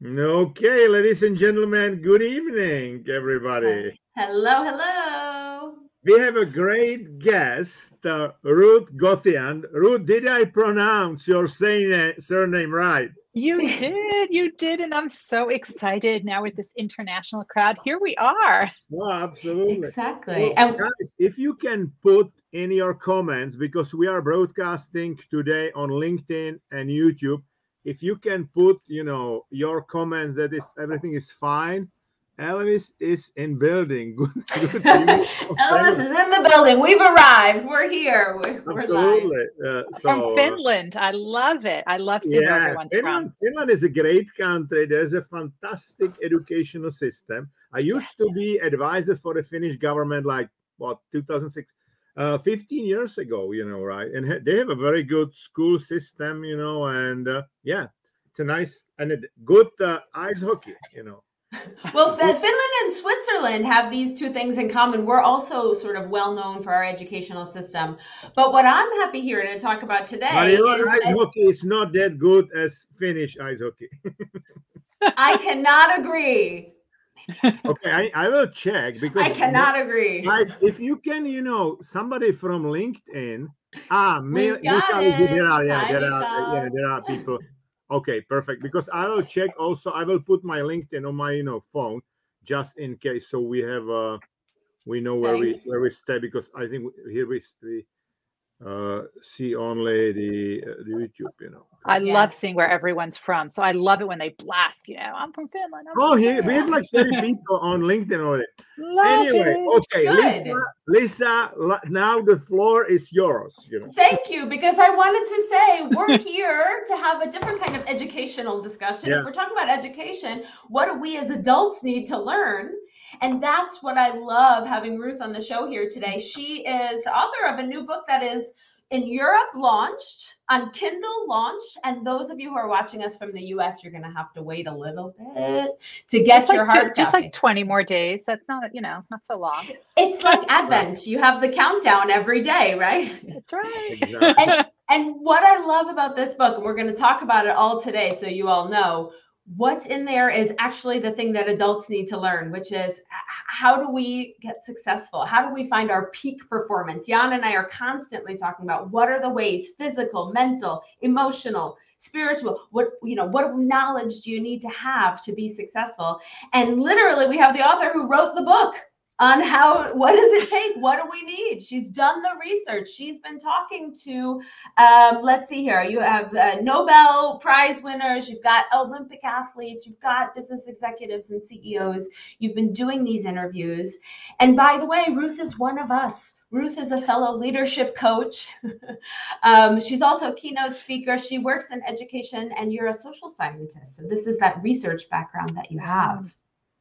Okay, ladies and gentlemen, good evening, everybody. Hello, hello. We have a great guest, Ruth Gotian. Ruth, did I pronounce your surname right? You did, and I'm so excited now with this international crowd. Here we are. Oh, absolutely. Exactly. Well, guys, if you can put in your comments, because we are broadcasting today on LinkedIn and YouTube, if you can put, your comments that everything is fine. Elvis is in building. Good Elvis is in the building. We've arrived. We're here. We're Absolutely. From Finland. I love it. I love seeing where everyone's from. Finland is a great country. There's a fantastic educational system. I used to be advisor for the Finnish government, 2006, 15 years ago, right? And they have a very good school system, and it's a nice and good ice hockey, Well, Finland and Switzerland have these two things in common. We're also sort of well known for our educational system. But what I'm happy here to talk about today is ice hockey is not that good as Finnish ice hockey. I cannot agree. Okay, I will check because I cannot agree. Guys, if you can, somebody from LinkedIn. There are people. Okay, perfect. Because I will check also. I will put my LinkedIn on my phone just in case, so we have we know where we stay. Because I think here we see only the YouTube. I love seeing where everyone's from. So I love it when they blast. I'm from Finland. We have like 30 people on LinkedIn already. Anyway, okay, Lisa, now the floor is yours. Thank you, because I wanted to say we're here to have a different kind of educational discussion. If we're talking about education, what do we as adults need to learn? And that's what I love having Ruth on the show here today. She is the author of a new book that is in Europe launched, on Kindle launched, and those of you who are watching us from the US, you're going to have to wait a little bit to get your hard copy. Just like 20 more days. That's not, not so long. It's like Advent. You have the countdown every day, right? That's right. Exactly. And what I love about this book, and we're going to talk about it all today, so you all know, what's in there is actually the thing that adults need to learn, which is how do we get successful? How do we find our peak performance? Jan and I are constantly talking about what are the ways, physical, mental, emotional, spiritual, what knowledge do you need to have to be successful? And literally we have the author who wrote the book on what does it take? What do we need? She's done the research. She's been talking to, let's see here. You have Nobel Prize winners. You've got Olympic athletes. You've got business executives and CEOs. You've been doing these interviews. And by the way, Ruth is one of us. Ruth is a fellow leadership coach. She's also a keynote speaker. She works in education, and you're a social scientist. So this is that research background that you have.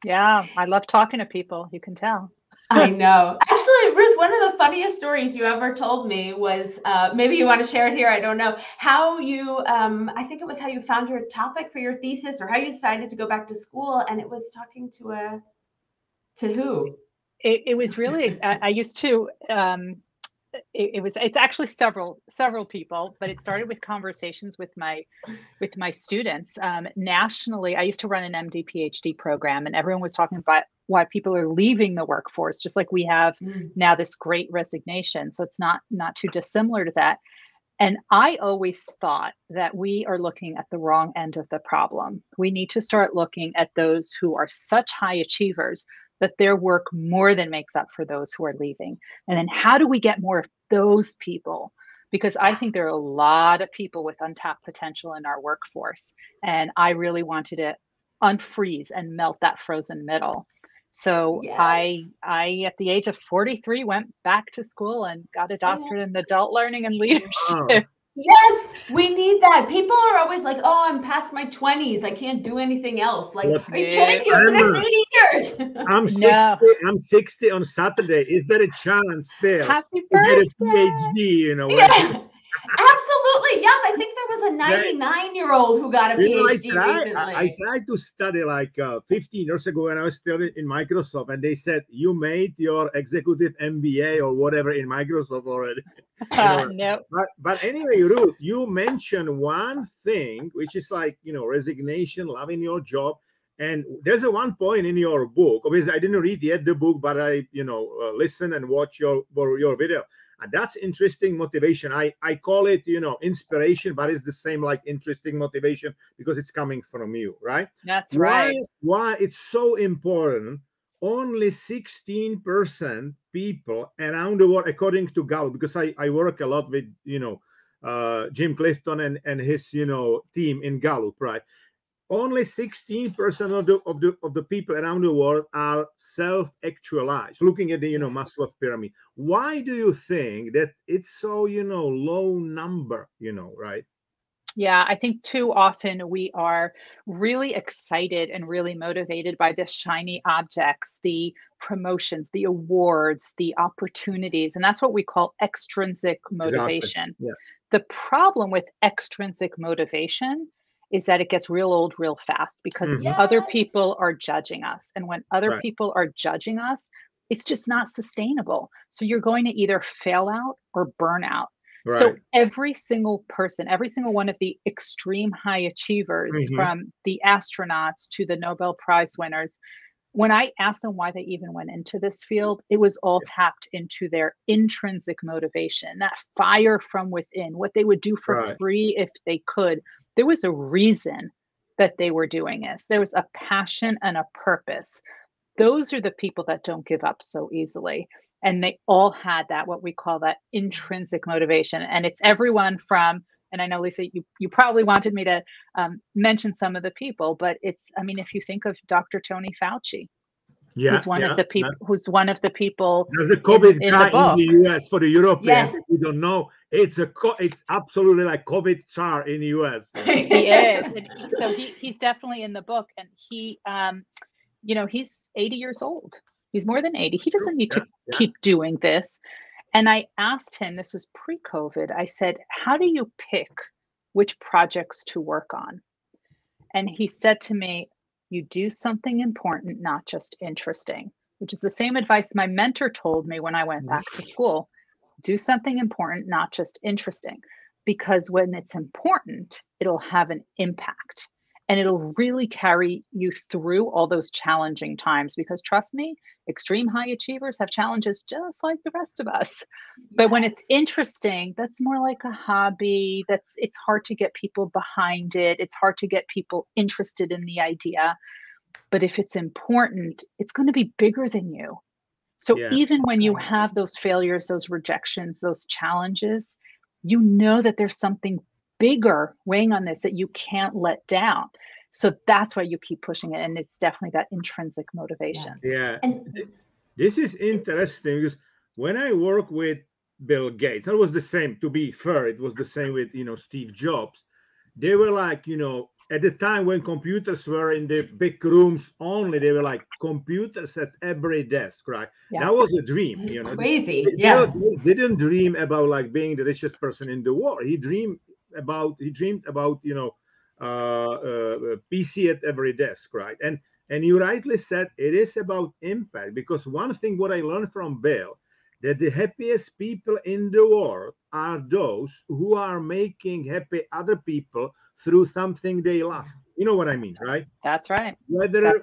Yeah, I love talking to people. You can tell. I know. Actually, Ruth, one of the funniest stories you ever told me was, maybe you want to share it here, I don't know, how you, I think it was how you found your topic for your thesis, or how you decided to go back to school, and it was talking to who? It was really, I used to, it's actually several people, but it started with conversations with my students. Nationally, I used to run an MD PhD program, and everyone was talking about why people are leaving the workforce, just like we have now this great resignation. So it's not too dissimilar to that. And I always thought that we are looking at the wrong end of the problem. We need to start looking at those who are such high achievers that their work more than makes up for those who are leaving. And then how do we get more of those people? Because I think there are a lot of people with untapped potential in our workforce. And I really wanted to unfreeze and melt that frozen middle. So yes. I, at the age of 43, went back to school and got a doctorate in adult learning and leadership. Oh. Yes, we need that. People are always like, oh, I'm past my 20s. I can't do anything else. Like, are you kidding? You have the next 80 years. I'm 60. I'm 60 on Saturday. Is there a chance still Happy birthday. To get a PhD, Yes. Absolutely. Yeah, I think there was a 99-year-old who got a PhD recently. I tried to study like 15 years ago when I was still in Microsoft, and they said, you made your executive MBA or whatever in Microsoft already. No. But anyway, Ruth, you mentioned one thing, which is like, resignation, loving your job. And there's a one point in your book. Obviously, I didn't read yet the book, but I, listen and watch your video. And that's interesting motivation. I call it, inspiration, but it's the same like interesting motivation because it's coming from you, right? That's right. Why it's so important. Only 16% people around the world, according to Gallup, because I work a lot with, Jim Clifton and his, team in Gallup, right? Only 16% of the people around the world are self-actualized, looking at the, Maslow's pyramid. Why do you think that it's so, low number, right? Yeah, I think too often we are really excited and really motivated by the shiny objects, the promotions, the awards, the opportunities. And that's what we call extrinsic motivation. Exactly. Yeah. The problem with extrinsic motivation is that it gets real old real fast because other people are judging us. And when other people are judging us, it's just not sustainable. So you're going to either fail out or burn out. Right. So every single person, every single one of the extreme high achievers, from the astronauts to the Nobel Prize winners, when I asked them why they even went into this field, it was all tapped into their intrinsic motivation, that fire from within, what they would do for free if they could. There was a reason that they were doing this. There was a passion and a purpose. Those are the people that don't give up so easily. And they all had that, what we call that intrinsic motivation. And it's everyone from, and I know, Lisa, you probably wanted me to mention some of the people, but it's, I mean, if you think of Dr. Tony Fauci, who's one of the people, There's a COVID guy in the US for the Europeans. If you don't know, it's absolutely like COVID czar in the US. He is. And so he's definitely in the book, and he, he's 80 years old. He's more than 80. He doesn't need to keep doing this. And I asked him, this was pre-COVID, I said, how do you pick which projects to work on? And he said to me, you do something important, not just interesting, which is the same advice my mentor told me when I went back to school. Do something important, not just interesting, because when it's important, it'll have an impact. And it'll really carry you through all those challenging times, because trust me, extreme high achievers have challenges just like the rest of us. But when it's interesting, that's more like a hobby. It's hard to get people behind it. It's hard to get people interested in the idea. But if it's important, it's going to be bigger than you. So even when you have those failures, those rejections, those challenges, you know that there's something bigger weighing on this that you can't let down. So that's why you keep pushing it. And it's definitely that intrinsic motivation. Yeah. This is interesting because when I work with Bill Gates, it was the same, to be fair, it was the same with, Steve Jobs. They were like, at the time when computers were in the big rooms only, they were like computers at every desk, right? That was a dream. It's crazy. Bill Gates didn't dream about like being the richest person in the world. He dreamed about PC at every desk, right? And you rightly said it is about impact, because one thing what I learned from Bill, that the happiest people in the world are those who are making happy other people through something they love. You know what I mean, right? That's right. Whether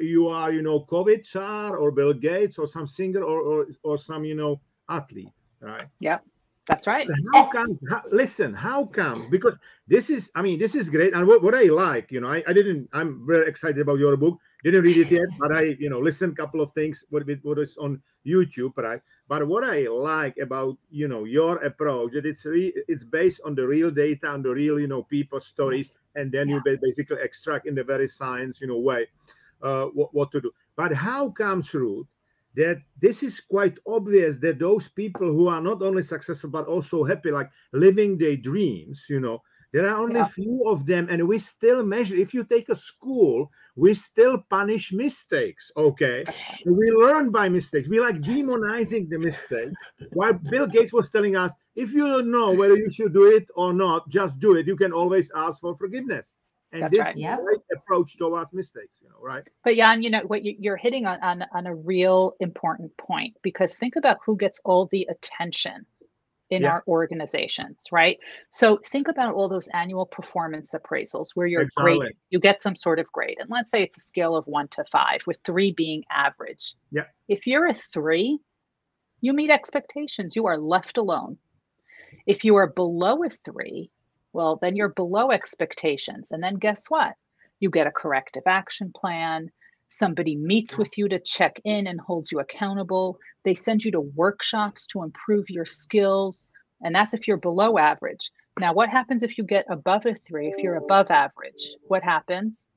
you are COVID czar or Bill Gates or some singer or some athlete, right? Yeah. That's right. So how comes? Because this is great. And what I like, I'm very excited about your book. Didn't read it yet, but I, listened a couple of things, what is on YouTube, right? But what I like about, your approach, that it's based on the real data and the real, people stories. And then you basically extract in the very science, way, what to do. But how comes, Ruth, that this is quite obvious that those people who are not only successful but also happy, like living their dreams, there are only a few of them, and we still measure. If you take a school, we still punish mistakes, okay? We learn by mistakes. We like demonizing the mistakes. While Bill Gates was telling us, if you don't know whether you should do it or not, just do it. You can always ask for forgiveness. And this is the right approach toward mistakes, right? But Jan, what you're hitting on a real important point, because think about who gets all the attention in our organizations, right? So think about all those annual performance appraisals where you're graded, you get some sort of grade. And let's say it's a scale of 1 to 5, with 3 being average. Yeah. If you're a 3, you meet expectations. You are left alone. If you are below a 3, well, then you're below expectations. And then guess what? You get a corrective action plan. Somebody meets with you to check in and holds you accountable. They send you to workshops to improve your skills. And that's if you're below average. Now, what happens if you get above a 3? If you're above average, what happens?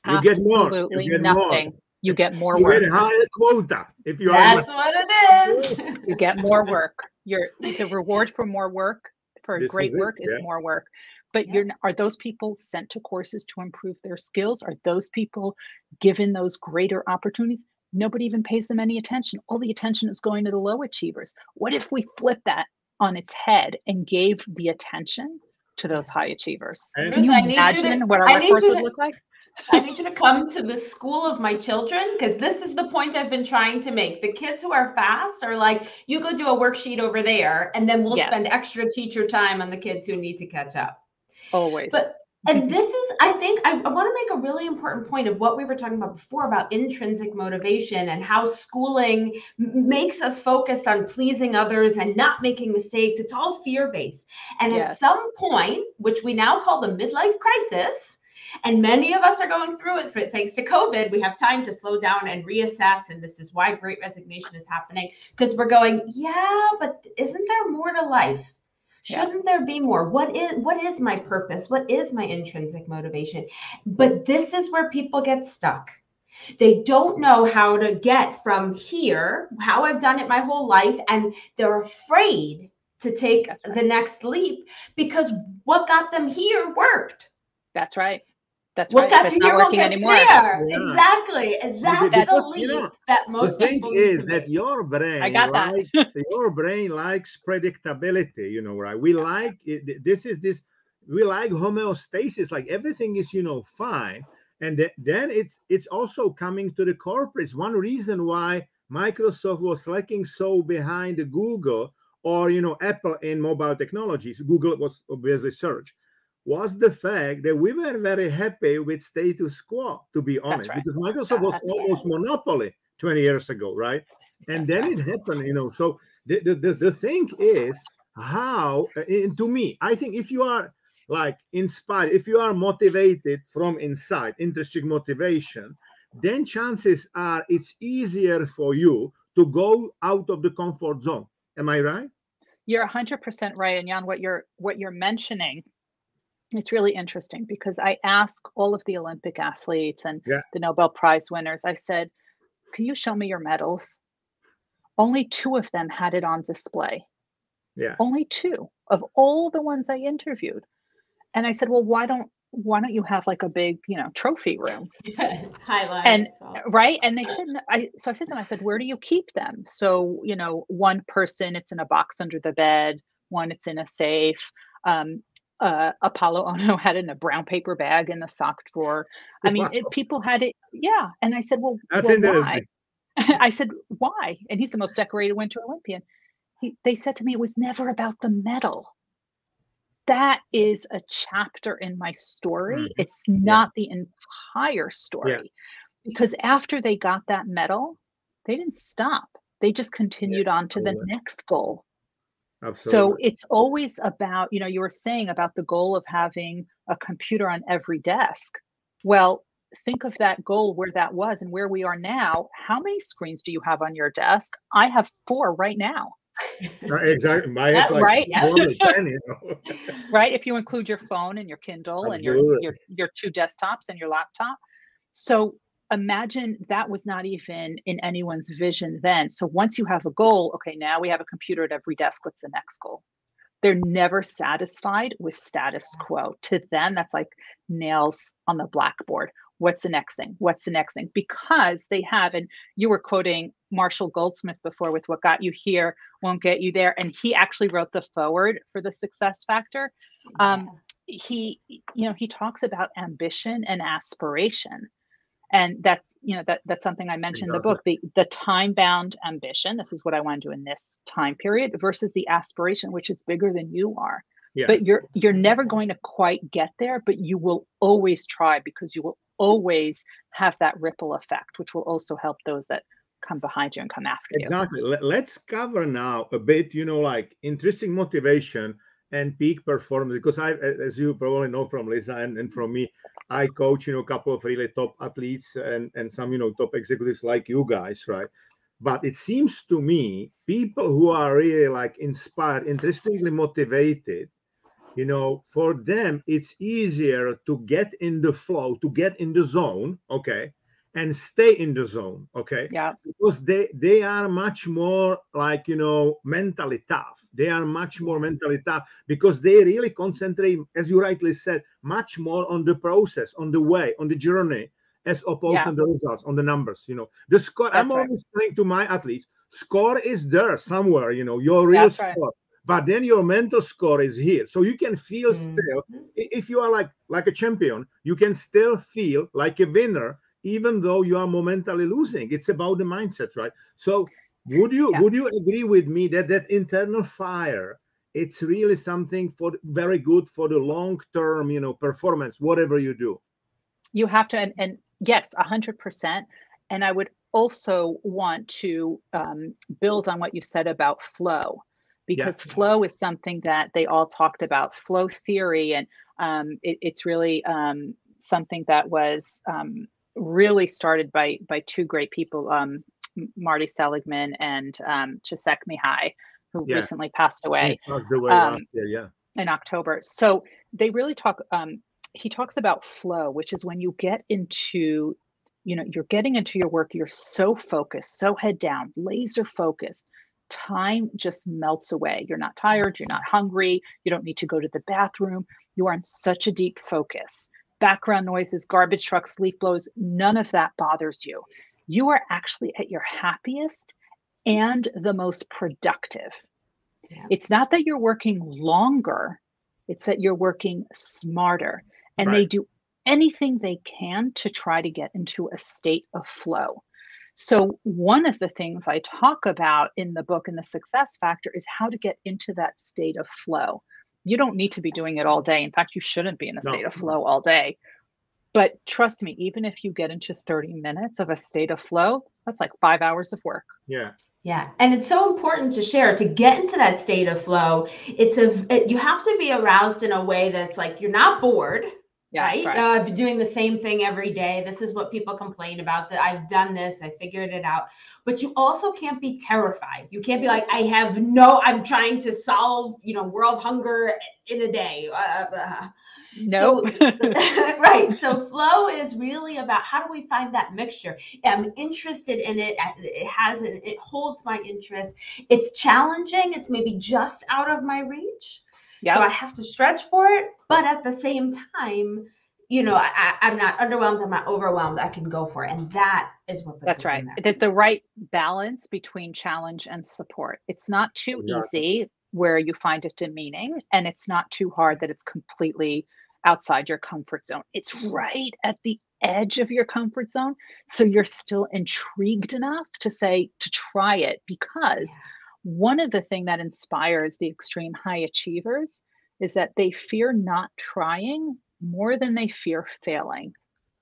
You get more. Absolutely You get nothing. More. You get more you work. You get higher quota. If you That's what it is. You get more work. The reward for more work, for great work, is more work. But are those people sent to courses to improve their skills? Are those people given those greater opportunities? Nobody even pays them any attention. All the attention is going to the low achievers. What if we flip that on its head and gave the attention to those high achievers? Can you imagine what our workforce would look like? I need you to come to the school of my children, because this is the point I've been trying to make. The kids who are fast are like, you go do a worksheet over there, and then we'll spend extra teacher time on the kids who need to catch up. Always. And this is, I think, I want to make a really important point of what we were talking about before about intrinsic motivation and how schooling makes us focus on pleasing others and not making mistakes. It's all fear-based. And at some point, which we now call the midlife crisis, and many of us are going through it, thanks to COVID, we have time to slow down and reassess. And this is why Great Resignation is happening, because we're going, but isn't there more to life? Shouldn't there be more? What is my purpose? What is my intrinsic motivation? But this is where people get stuck. They don't know how to get from here, how I've done it my whole life, and they're afraid to take the next leap because what got them here worked. That's right. That's what right. got you here won't get you there. Exactly. And that's the leap that most people need to make. The thing is that your brain, I got that. Your brain likes predictability, right? We like it. We like homeostasis, like everything is, fine. And then it's also coming to the corporates. One reason why Microsoft was lagging so behind Google or, Apple in mobile technologies, Google was obviously search, was the fact that we were very happy with status quo, to be honest, because Microsoft was almost monopoly 20 years ago, right? And then it happened, So the thing is how, to me, I think if you are like inspired, if you are motivated from inside, intrinsic motivation, then chances are it's easier for you to go out of the comfort zone. Am I right? You're 100% right. And Jan, what you're mentioning, it's really interesting because I ask all of the Olympic athletes and the Nobel Prize winners, I said, can you show me your medals? Only 2 of them had it on display. Yeah. Only 2 of all the ones I interviewed. And I said, well, why don't you have like a big, trophy room? Highlight. And right. And they said, so I said to them, I said, where do you keep them? So, one person, it's in a box under the bed, one it's in a safe. Apollo Ono had it in a brown paper bag in the sock drawer. I mean, people had it. Yeah. And I said, well, why? I said, why? And he's the most decorated Winter Olympian. They said to me, it was never about the medal. That is a chapter in my story. Mm-hmm. It's not the entire story. Because after they got that medal, they didn't stop. They just continued on to the next goal. Absolutely. So it's always about, you were saying about the goal of having a computer on every desk. Well, think of that goal where that was and where we are now. How many screens do you have on your desk? I have 4 right now. Exactly. Right. Right. If you include your phone and your Kindle and your 2 desktops and your laptop. So imagine that was not even in anyone's vision then. So once you have a goal, okay, now we have a computer at every desk. What's the next goal? They're never satisfied with status quo. To them, that's like nails on the blackboard. What's the next thing? What's the next thing? Because they have, and you were quoting Marshall Goldsmith before with what got you here won't get you there. And he actually wrote the foreword for the Success Factor. He talks about ambition and aspiration. And that's, that's something I mentioned in the book, the time-bound ambition. This is what I want to do in this time period versus the aspiration, which is bigger than you are. Yeah. But you're never going to quite get there, but you will always try, because you will always have that ripple effect, which will also help those that come behind you and come after you. Exactly. Let's cover now a bit, like intrinsic motivation and peak performance, because as you probably know from Lisa and from me, I coach, a couple of really top athletes and some, top executives like you guys, right? But it seems to me people who are really like inspired, intrinsically motivated, for them, it's easier to get in the flow, to get in the zone, okay, and stay in the zone, okay? Yeah. Because they are much more like, mentally tough. They are much more mentally tough because they really concentrate, as you rightly said, much more on the process, on the way, on the journey, as opposed to the results, on the numbers, The score, I'm always saying to my athletes, score is there somewhere, your real score. Right. But then your mental score is here. So you can feel still, if you are like a champion, you can still feel like a winner, even though you are momentarily losing. It's about the mindset, right? So would you agree with me that internal fire, it's really something very good for the long-term, performance, whatever you do? You have to, and yes, 100%. And I would also want to build on what you said about flow, because flow is something that they all talked about, flow theory. And it's really something that was really started by two great people, Marty Seligman and Csikszentmihalyi, who recently passed away. He passed away last year, in October. So they really talk, he talks about flow, which is when you get into, you're getting into your work, you're so focused, so head down, laser focused. Time just melts away. You're not tired. You're not hungry. You don't need to go to the bathroom. You are in such a deep focus. Background noises, garbage trucks, leaf blows, none of that bothers you. You are actually at your happiest and the most productive. Yeah. It's not that you're working longer. It's that you're working smarter. And they do anything they can to try to get into a state of flow. So one of the things I talk about in the book, in the Success Factor, is how to get into that state of flow. You don't need to be doing it all day. In fact, you shouldn't be in a state of flow all day. But trust me, even if you get into 30 minutes of a state of flow, that's like 5 hours of work. Yeah. Yeah. And it's so important to share, to get into that state of flow. You have to be aroused in a way that's like, you're not bored. Yeah, right. Doing the same thing every day. This is what people complain about, that I've done this, I figured it out. But you also can't be terrified. You can't be like, I'm trying to solve, world hunger in a day. Nope. Right. So flow is really about, how do we find that mixture? I'm interested in it. It holds my interest. It's challenging. It's maybe just out of my reach. Yep. So I have to stretch for it, but at the same time, I'm not underwhelmed, I'm not overwhelmed. I can go for it. And that is what that's right. There's the right balance between challenge and support. It's not too easy where you find it demeaning, and it's not too hard that it's completely outside your comfort zone. It's right at the edge of your comfort zone. So you're still intrigued enough to try it, because one of the things that inspires the extreme high achievers is that they fear not trying more than they fear failing.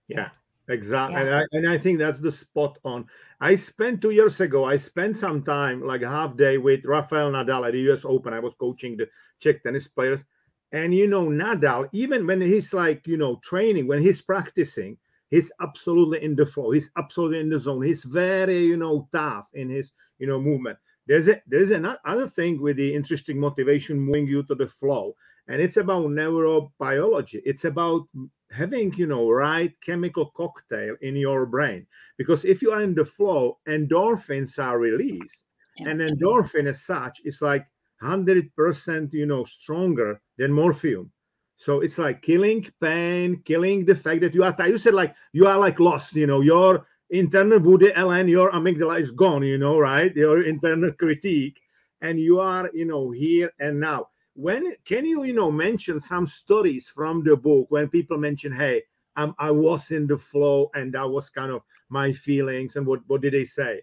Yeah, exactly. Yeah. And I think that's the spot on. I spent 2 years ago, I spent some time, like a half day, with Rafael Nadal at the US Open. I was coaching the Czech tennis players. And, Nadal, even when he's training, when he's practicing, he's absolutely in the flow. He's absolutely in the zone. He's very, tough in his, movement. There's another thing with the intrinsic motivation, moving you to the flow, and it's about neurobiology. It's about having, right chemical cocktail in your brain, because if you are in the flow, endorphins are released, and endorphin as such is like 100%, stronger than morphine. So it's like killing pain, killing the fact that you are tired. You said you are lost, your internal Woody Allen, your amygdala is gone, right? Your internal critique, and you are, here and now. When can you, mention some stories from the book when people mention, hey, I was in the flow, and that was kind of my feelings. And what did they say?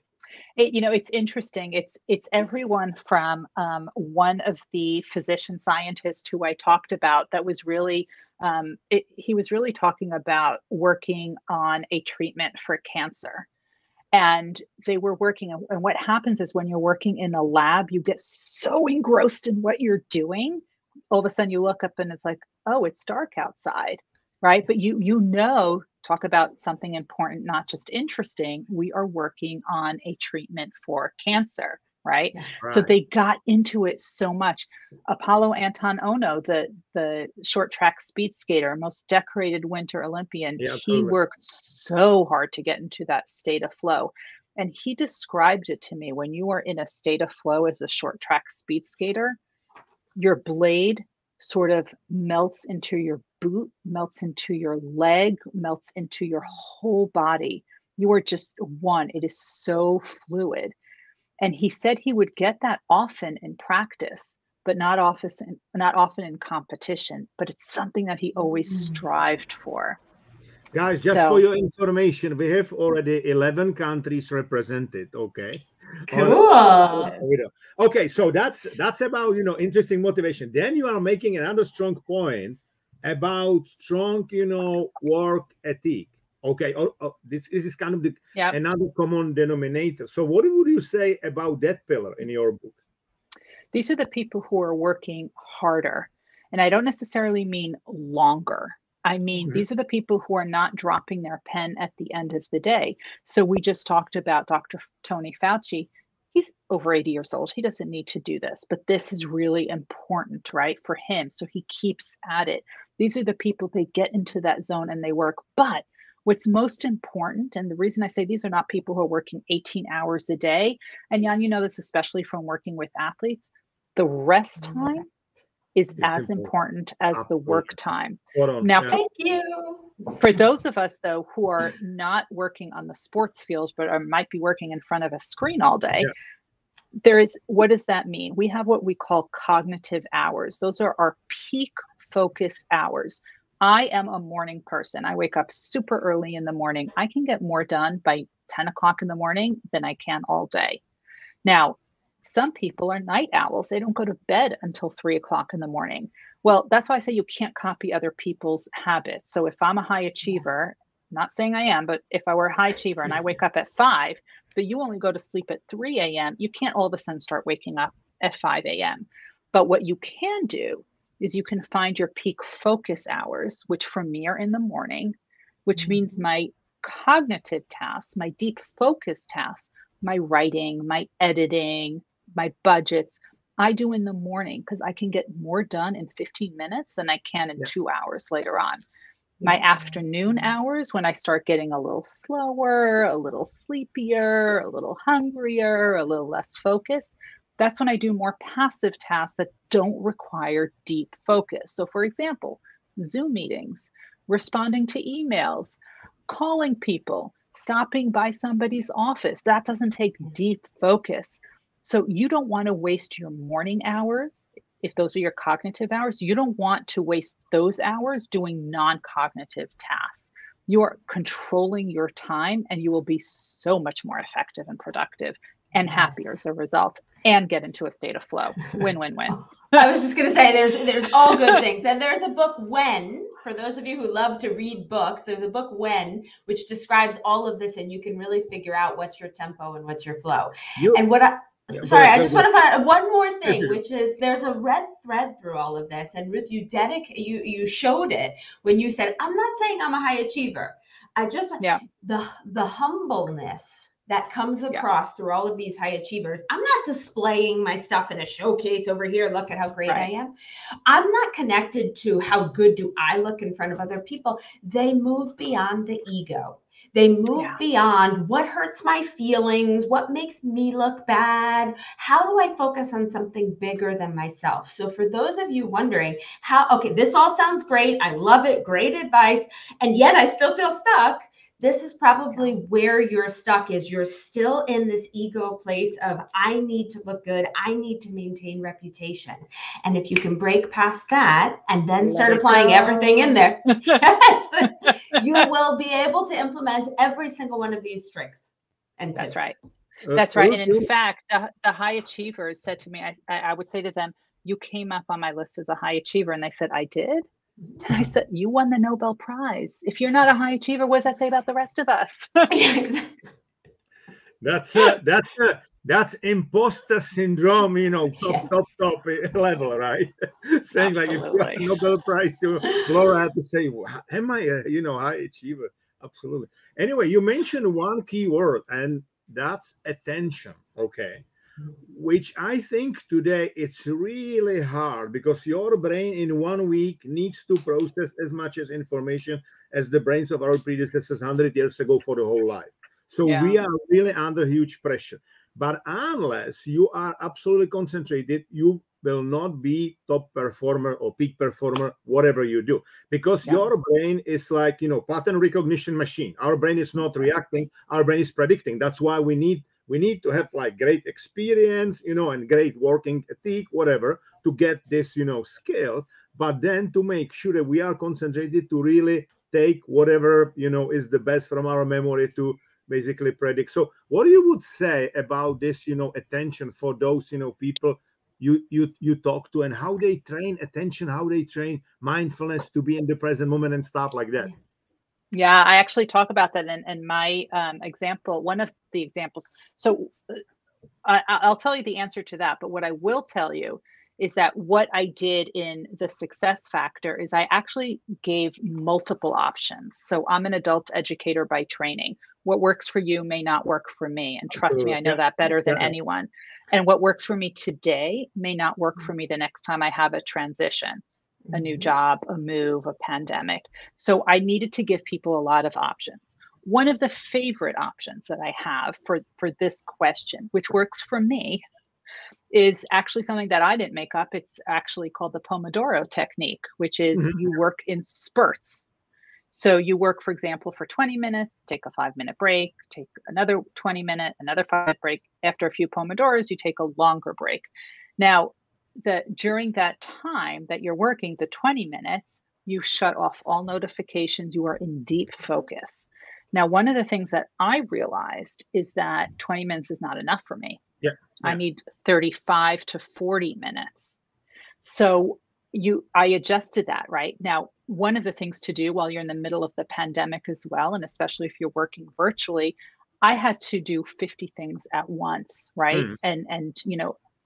It's interesting. It's everyone from one of the physician scientists who I talked about that was really, he was really talking about working on a treatment for cancer. And they were working, and what happens is when you're working in a lab, you get so engrossed in what you're doing. All of a sudden you look up and it's like, oh, it's dark outside, right? But talk about something important, not just interesting. We are working on a treatment for cancer, right? Right. So they got into it so much. Apollo Anton Ono, the short track speed skater, most decorated Winter Olympian, he worked so hard to get into that state of flow. And he described it to me. When you are in a state of flow as a short track speed skater, your blade sort of melts into your boot, melts into your leg, melts into your whole body. You are just one. It is so fluid. And he said he would get that often in practice, but not often in competition. But it's something that he always strived for. Guys, just for your information, we have already 11 countries represented. Okay. Cool. Okay, so that's about interesting motivation. Then you are making another strong point about strong work ethic. Okay, this is kind of another common denominator. So what would you say about that pillar in your book? These are the people who are working harder, and I don't necessarily mean longer. I mean, these are the people who are not dropping their pen at the end of the day. So we just talked about Dr. Tony Fauci. He's over 80 years old. He doesn't need to do this, but this is really important, right, for him. So he keeps at it. These are the people, they get into that zone and they work. But what's most important, and the reason I say these are not people who are working 18 hours a day, and Jan, you know this especially from working with athletes, the rest time is as important as the work time. Now, thank you. For those of us, though, who are not working on the sports fields, but might be working in front of a screen all day, what does that mean? We have what we call cognitive hours. Those are our peak focus hours. I am a morning person. I wake up super early in the morning. I can get more done by 10 o'clock in the morning than I can all day. Now, some people are night owls. They don't go to bed until 3 o'clock in the morning. Well, that's why I say you can't copy other people's habits. So if I'm a high achiever, not saying I am, but if I were a high achiever and I wake up at 5, but you only go to sleep at 3 a.m., you can't all of a sudden start waking up at 5 a.m. But what you can do is you can find your peak focus hours, which for me are in the morning, which means my cognitive tasks, my deep focus tasks, my writing, my editing, my budgets, I do in the morning because I can get more done in 15 minutes than I can in 2 hours later on. My afternoon hours, when I start getting a little slower, a little sleepier, a little hungrier, a little less focused, that's when I do more passive tasks that don't require deep focus. So for example, Zoom meetings, responding to emails, calling people, stopping by somebody's office. That doesn't take deep focus. So you don't want to waste your morning hours. If those are your cognitive hours, you don't want to waste those hours doing non-cognitive tasks. You are controlling your time and you will be so much more effective and productive and happier as a result and get into a state of flow. Win, win, win. I was just going to say there's all good things. And there's a book, When, for those of you who love to read books, there's a book, When, which describes all of this, and you can really figure out what's your tempo and what's your flow. I just want to find one more thing, which is there's a red thread through all of this. And Ruth, you showed it when you said, I'm not saying I'm a high achiever. I just, the humbleness that comes across through all of these high achievers. I'm not displaying my stuff in a showcase over here. Look at how great I am. I'm not connected to how good do I look in front of other people. They move beyond the ego. They move beyond what hurts my feelings, what makes me look bad. How do I focus on something bigger than myself? So for those of you wondering this all sounds great. I love it. Great advice. And yet I still feel stuck. this is probably where you're stuck is you're still in this ego place of, I need to look good. I need to maintain reputation. And if you can break past that and then start applying everything in there, yes, you will be able to implement every single one of these tricks and tips. That's right. That's right. And in fact, the high achievers said to me, I would say to them, you came up on my list as a high achiever. And they said, I did. And I said, you won the Nobel Prize. If you're not a high achiever, what does that say about the rest of us? That's imposter syndrome, top level, right? Saying like, if you have a Nobel Prize to laureate, to say, am I a high achiever? Absolutely. Anyway, you mentioned one key word, and that's attention. Okay. Which I think today it's really hard, because your brain in 1 week needs to process as much as information as the brains of our predecessors 100 years ago for the whole life. So we are really under huge pressure. But unless you are absolutely concentrated, you will not be top performer or peak performer, whatever you do, because your brain is like, pattern recognition machine. Our brain is not reacting. Our brain is predicting. That's why we need to have like great experience, and great working ethic, whatever, to get this, skills. But then to make sure that we are concentrated to really take whatever, is the best from our memory to basically predict. So what you would say about this, attention for those, people you talk to, and how they train attention, how they train mindfulness to be in the present moment and stuff like that? Yeah, I actually talk about that in my example, one of the examples. So I'll tell you the answer to that. But what I will tell you is that what I did in the success factor is I actually gave multiple options. So I'm an adult educator by training. What works for you may not work for me. And trust me, I know that better than anyone. And what works for me today may not work for me the next time I have a transition, a new job, a move, a pandemic. So I needed to give people a lot of options. One of the favorite options that I have for this question, which works for me, is actually something that I didn't make up. It's actually called the Pomodoro technique, which is you work in spurts. So you work, for example, for 20 minutes, take a 5-minute break, take another 20-minute, another 5-minute break. After a few Pomodoros, you take a longer break. Now, during that time that you're working, the 20 minutes, you shut off all notifications. You are in deep focus. Now, one of the things that I realized is that 20 minutes is not enough for me. I need 35 to 40 minutes. So I adjusted that, right? Now, one of the things to do while you're in the middle of the pandemic as well, and especially if you're working virtually, I had to do 50 things at once, right? And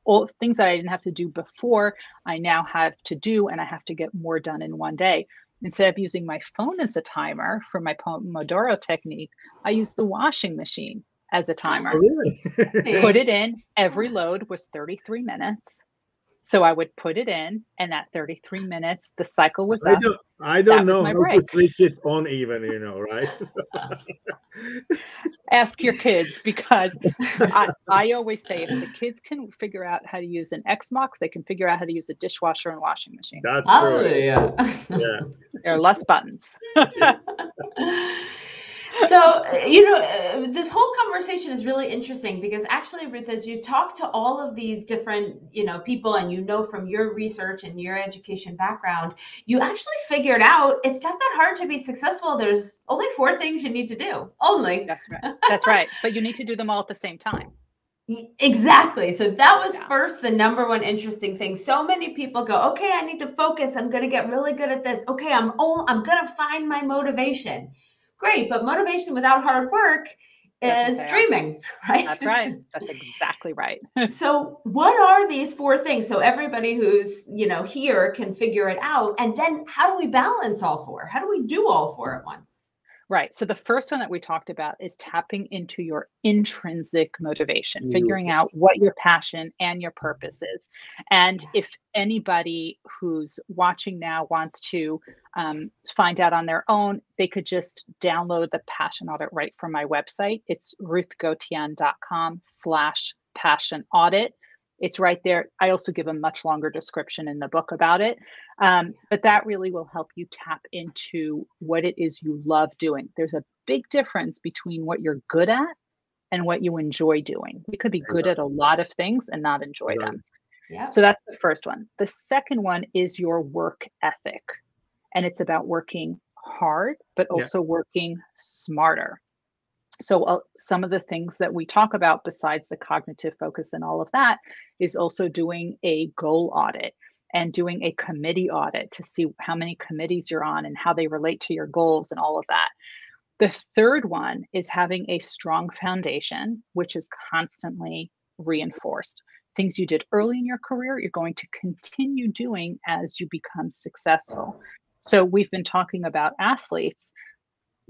all things that I didn't have to do before, I now have to do, and I have to get more done in one day. Instead of using my phone as a timer for my Pomodoro technique, I use the washing machine as a timer. Oh, really? Put it in. Every load was 33 minutes. So I would put it in, and at 33 minutes, the cycle was up. I don't know how to switch it on even, right? Ask your kids, because I always say if the kids can figure out how to use an Xbox, they can figure out how to use a dishwasher and washing machine. That's true. Yeah. There are less buttons. So, this whole conversation is really interesting, because actually, Ruth, as you talk to all of these different, people, and from your research and your education background, you actually figured out it's not that hard to be successful. There's only 4 things you need to do. Only. That's right. That's right. But you need to do them all at the same time. Exactly. So that was first the number one interesting thing. So many people go, okay, I need to focus. I'm going to get really good at this. Okay, I'm going to find my motivation. Great, but motivation without hard work is dreaming, right? That's right. That's exactly right. So what are these 4 things? So everybody who's, here can figure it out. And then how do we balance all 4? How do we do all 4 at once? Right. So the first one that we talked about is tapping into your intrinsic motivation, figuring out what your passion and your purpose is. And if anybody who's watching now wants to find out on their own, they could just download the passion audit right from my website. It's ruthgotian.com/passion audit. It's right there. I also give a much longer description in the book about it. But that really will help you tap into what it is you love doing. There's a big difference between what you're good at and what you enjoy doing. We could be good at a lot of things and not enjoy them. Yeah. So that's the first one. The second one is your work ethic. And it's about working hard, but also working smarter. So some of the things that we talk about besides the cognitive focus and all of that is also doing a goal audit and doing a committee audit to see how many committees you're on and how they relate to your goals and all of that. The third one is having a strong foundation, which is constantly reinforced. Things you did early in your career, you're going to continue doing as you become successful. So we've been talking about athletes.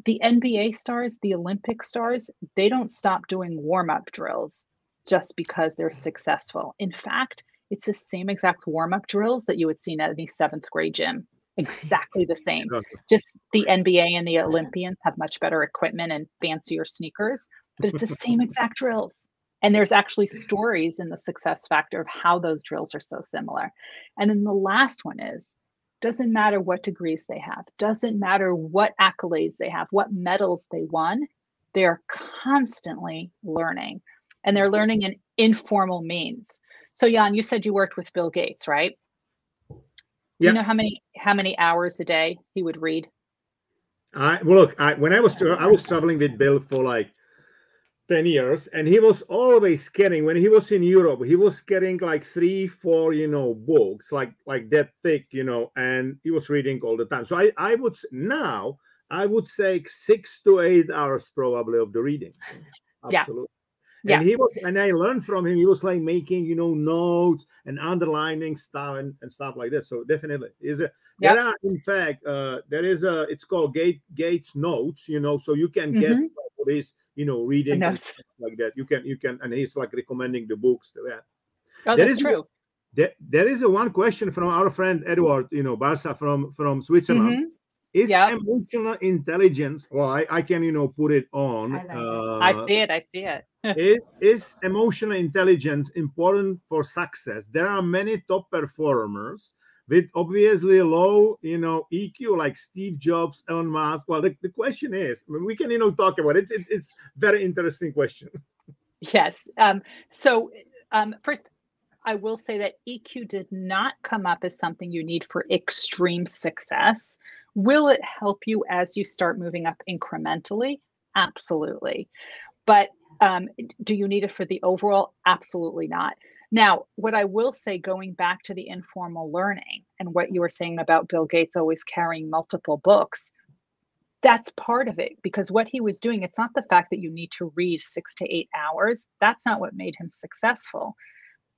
The NBA stars, the Olympic stars, they don't stop doing warm-up drills just because they're successful. In fact, it's the same exact warm-up drills that you would see in any 7th grade gym. Exactly the same. Just the NBA and the Olympians have much better equipment and fancier sneakers, but it's the same exact drills. And there's actually stories in the Success Factor of how those drills are so similar. And then the last one is, doesn't matter what degrees they have, doesn't matter what accolades they have, what medals they won, they're constantly learning. And they're learning in informal means. So Jan, you said you worked with Bill Gates, right? Do you know how many hours a day he would read? When I was traveling with Bill for like 10 years, and he was always getting, when he was in Europe, he was getting like 3-4 books like that thick, and he was reading all the time. So I would say 6 to 8 hours probably of the reading. Absolutely. And and I learned from him. He was like making, notes and underlining stuff and stuff like that. So definitely there are, in fact, it's called Gates Notes, so you can get what is, reading and stuff like that. You can, and he's like recommending the books. Oh, that's true. There is one question from our friend Edward, Barca from Switzerland. Is emotional intelligence, well, I can, put it on. I see it. Is emotional intelligence important for success? There are many top performers with obviously low, EQ, like Steve Jobs, Elon Musk. Well, the question is, we can, talk about it. It's very interesting question. Yes. First, I will say that EQ did not come up as something you need for extreme success. Will it help you as you start moving up incrementally? Absolutely. But do you need it for the overall? Absolutely not. Now, what I will say, going back to the informal learning and what you were saying about Bill Gates always carrying multiple books, that's part of it, because what he was doing, it's not the fact that you need to read 6 to 8 hours. That's not what made him successful.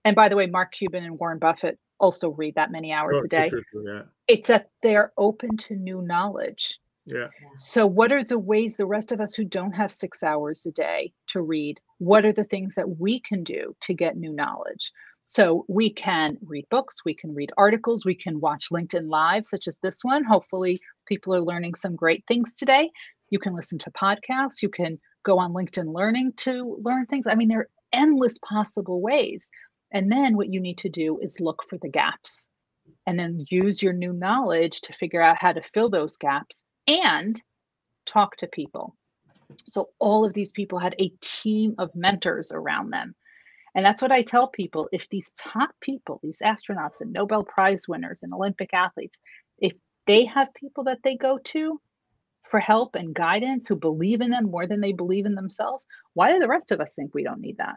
And by the way, Mark Cuban and Warren Buffett also read that many hours a day. Sure. It's that they're open to new knowledge. Yeah. So what are the ways the rest of us who don't have 6 hours a day to read, what are the things that we can do to get new knowledge? So we can read books, we can read articles, we can watch LinkedIn Live, such as this one. Hopefully people are learning some great things today. You can listen to podcasts, you can go on LinkedIn Learning to learn things. I mean, there are endless possible ways. And then what you need to do is look for the gaps and then use your new knowledge to figure out how to fill those gaps and talk to people. So all of these people had a team of mentors around them. And that's what I tell people. If these top people, these astronauts and Nobel Prize winners and Olympic athletes, if they have people that they go to for help and guidance who believe in them more than they believe in themselves, why do the rest of us think we don't need that?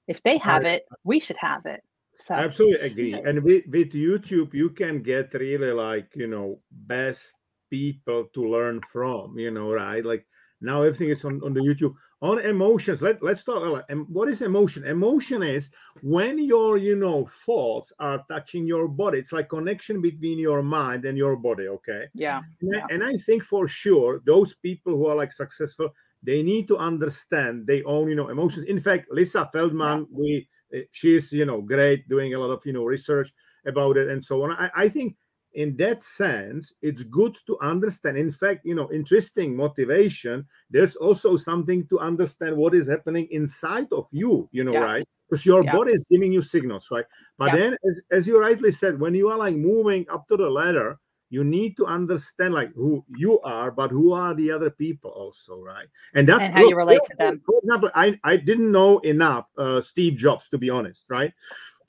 If they have it, we should have it. So absolutely agree. And with YouTube, you can get really like, best people to learn from, right? Like now everything is on the YouTube. On emotions, let's talk about what is emotion. Emotion is when your thoughts are touching your body. It's like connection between your mind and your body. Okay. Yeah. And I think for sure those people who are like successful, they need to understand their own emotions. In fact, Lisa Feldman, she's great, doing a lot of research about it and so on. I think in that sense, it's good to understand. In fact, interesting motivation, there's also something to understand what is happening inside of you, right? Because your body is giving you signals, right? But then, as you rightly said, when you are like moving up to the ladder, you need to understand like who you are, but who are the other people also, right? And that's how you relate to them. For example, I didn't know enough Steve Jobs, to be honest, right?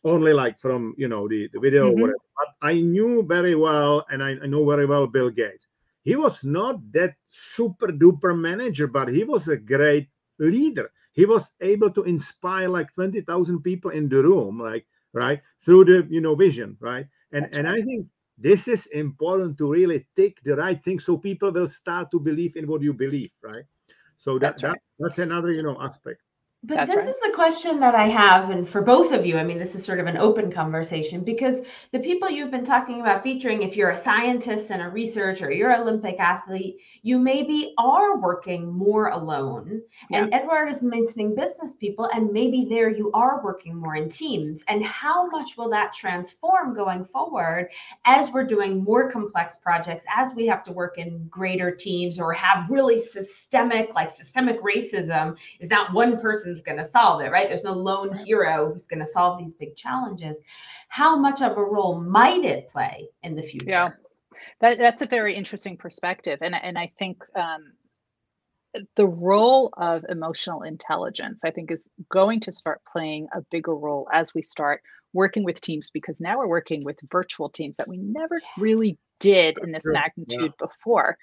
Only like from the video or whatever. But I knew very well, and I know very well Bill Gates. He was not that super duper manager, but he was a great leader. He was able to inspire like 20,000 people in the room, like right through the vision, right? And I think this is important to really take the right thing, so people will start to believe in what you believe, right? So that's another aspect. But this is the question that I have, and for both of you, I mean, this is sort of an open conversation, because the people you've been talking about featuring, if you're a scientist and a researcher, you're an Olympic athlete, you maybe are working more alone. And Edward is mentioning business people, and maybe there you are working more in teams. And how much will that transform going forward as we're doing more complex projects, as we have to work in greater teams, or have really systemic racism is not one person going to solve it, right? There's no lone hero who's going to solve these big challenges. How much of a role might it play in the future? Yeah, that's a very interesting perspective. And I think the role of emotional intelligence, I think, is going to start playing a bigger role as we start working with teams, because now we're working with virtual teams that we never really did in this magnitude before.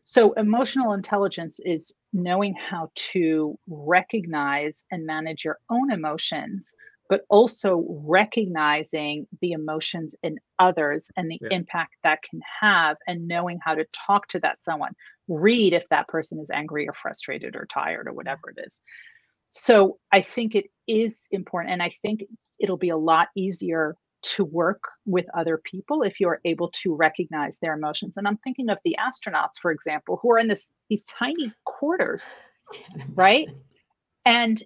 So emotional intelligence is knowing how to recognize and manage your own emotions, but also recognizing the emotions in others and the impact that can have, and knowing how to talk to that someone, read if that person is angry or frustrated or tired or whatever it is. So I think it is important, and I think it'll be a lot easier to work with other people if you're able to recognize their emotions. And I'm thinking of the astronauts, for example, who are in these tiny quarters, right? And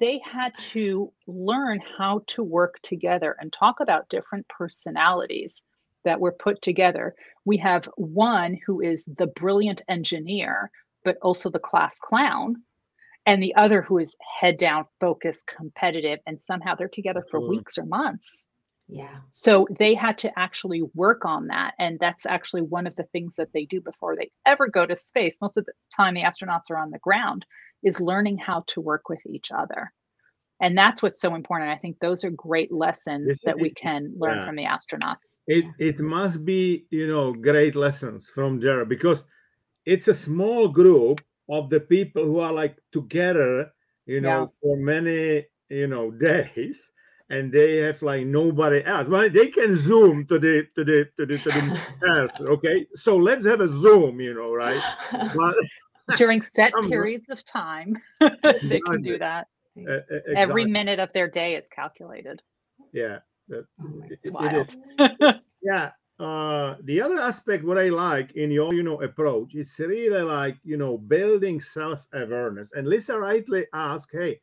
they had to learn how to work together and talk about different personalities that were put together. We have one who is the brilliant engineer, but also the class clown, and the other who is head down, focused, competitive, and somehow they're together for weeks or months. Yeah. So they had to actually work on that. And that's actually one of the things that they do before they ever go to space. Most of the time the astronauts are on the ground, is learning how to work with each other. And that's what's so important. I think those are great lessons that we can learn from the astronauts. It must be, great lessons from there, because it's a small group of the people who are like together, for many, days. And they have like nobody else. Well, they can Zoom to the Earth. Okay, so let's have a Zoom, right? But during set periods of time, they can do that. Exactly. Every minute of their day is calculated. Yeah, it's wild. Yeah. The other aspect what I like in your approach, it's really like building self-awareness. And Lisa rightly asked, hey,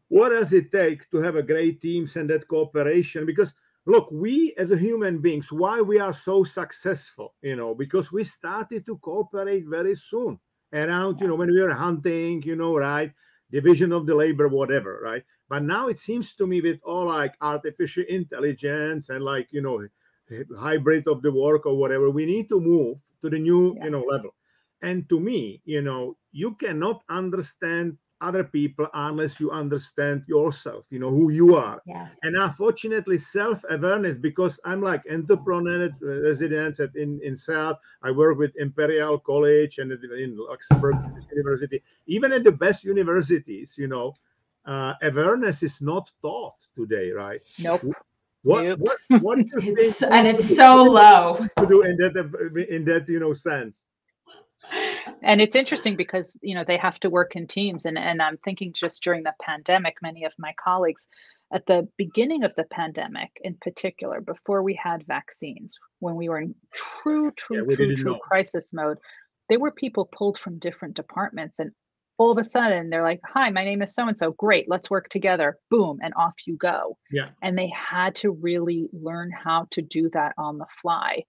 what does it take to have a great teams and that cooperation? Because look, we as a human beings, why we are so successful, because we started to cooperate very soon around, when we were hunting, right? Division of the labor, whatever, right? But now it seems to me with all like artificial intelligence and like, hybrid of the work or whatever, we need to move to the new, level. And to me, you cannot understand other people unless you understand yourself, who you are. Yes. And unfortunately, self-awareness, because I'm like entrepreneur residence in South. I work with Imperial College and in Luxembourg University. Even at the best universities, awareness is not taught today, right? Nope. What do you think? And it's so low to do in that sense. And it's interesting because, they have to work in teams. And I'm thinking just during the pandemic, many of my colleagues at the beginning of the pandemic, in particular, before we had vaccines, when we were in true crisis mode, there were people pulled from different departments. And all of a sudden they're like, hi, my name is so-and-so. Great. Let's work together. Boom. And off you go. Yeah. And they had to really learn how to do that on the fly.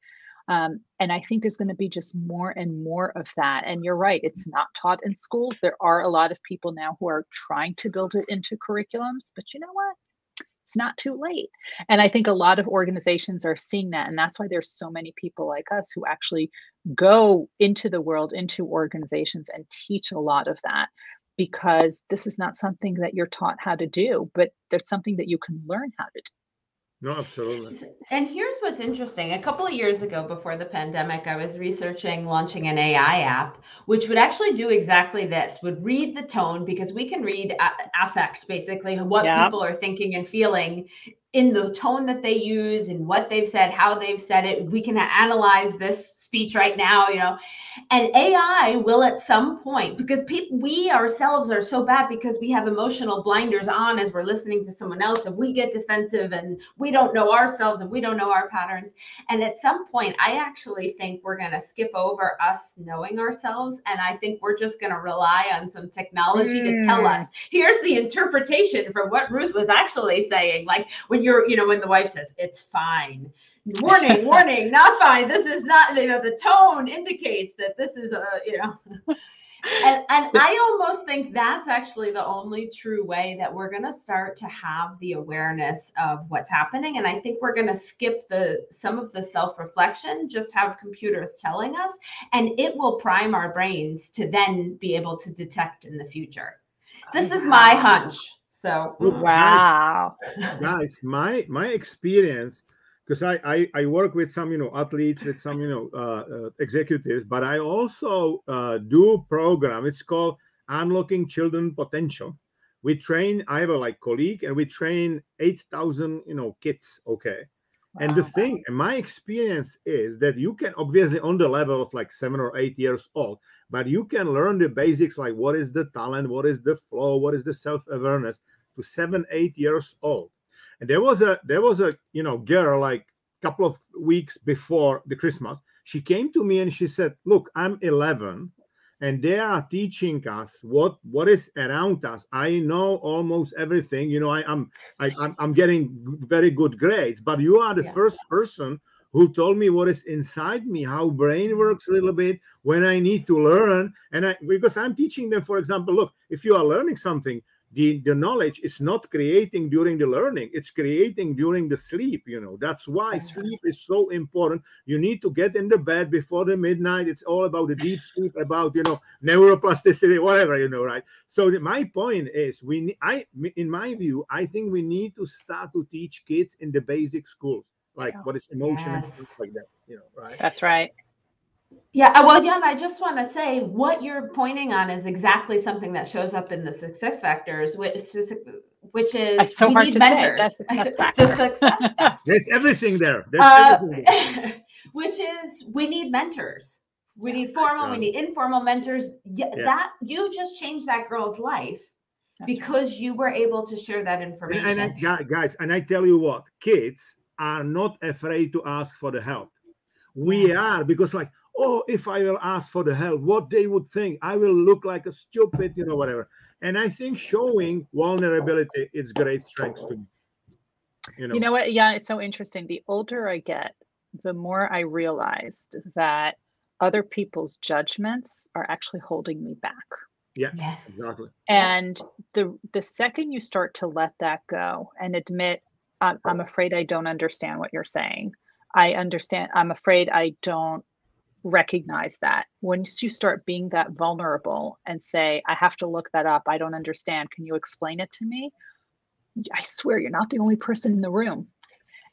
And I think there's going to be just more and more of that. And you're right, it's not taught in schools. There are a lot of people now who are trying to build it into curriculums, but you know what? It's not too late. And I think a lot of organizations are seeing that. And that's why there's so many people like us who actually go into the world, into organizations, and teach a lot of that, because this is not something that you're taught how to do, but there's something that you can learn how to do. No, absolutely. And here's what's interesting. A couple of years ago, before the pandemic, I was researching launching an AI app, which would actually do exactly this, would read the tone, because we can read affect, basically what people are thinking and feeling in the tone that they use and what they've said, how they've said it. We can analyze this speech right now, you know, and AI will at some point, because we ourselves are so bad because we have emotional blinders on as we're listening to someone else, and we get defensive and we don't know ourselves and we don't know our patterns. And at some point, I actually think we're going to skip over us knowing ourselves. And I think we're just going to rely on some technology to tell us, here's the interpretation from what Ruth was actually saying. Like when you're, you know, when the wife says, it's fine. Warning, warning, not fine. This is not, you know, the tone indicates that this is a, you know, and I almost think that's actually the only true way that we're going to start to have the awareness of what's happening. And I think we're going to skip some of the self-reflection, just have computers telling us, and it will prime our brains to then be able to detect in the future. This is my hunch. So, wow, guys, my experience, because I work with some, you know, athletes, with some, you know, executives, but I also do program. It's called Unlocking Children Potential. We train, I have a like colleague, and we train 8,000, you know, kids. Okay. Wow. And the thing, and my experience is that you can obviously on the level of like 7 or 8 years old, but you can learn the basics, like what is the talent, what is the flow, what is the self-awareness to 7, 8 years old. And there was a you know, girl, like a couple of weeks before the Christmas, she came to me and she said, look, I'm 11 and they are teaching us what is around us. I know almost everything, you know, I'm getting very good grades, but you are the first person who told me what is inside me, how brain works a little bit, when I need to learn. And because I'm teaching them, for example, look, if you are learning something, the knowledge is not creating during the learning, it's creating during the sleep, you know. That's why sleep is so important. You need to get in the bed before the midnight. It's all about the deep sleep, about, you know, neuroplasticity, whatever, you know, right? So my point is, in my view, I think we need to start to teach kids in the basic schools, like what is emotion and things like that, you know, right? That's right. Yeah, well, Jan, I just want to say what you're pointing on is exactly something that shows up in the success factors, which is so we need mentors. The success factor. There's everything there. Everything there. Which is we need mentors. We need formal, we need informal mentors. That you just changed that girl's life because you were able to share that information. Guys, and I tell you what, kids are not afraid to ask for the help. We are, because like, oh, if I will ask for the help, what they would think, I will look like a stupid, you know, whatever. And I think showing vulnerability is great strength to me. You know what? Yeah, it's so interesting. The older I get, the more I realized that other people's judgments are actually holding me back. Yeah, exactly. And the second you start to let that go and admit, I'm afraid I don't understand what you're saying. I'm afraid I don't recognize that. Once you start being that vulnerable and say, I have to look that up, I don't understand, can you explain it to me? I swear you're not the only person in the room.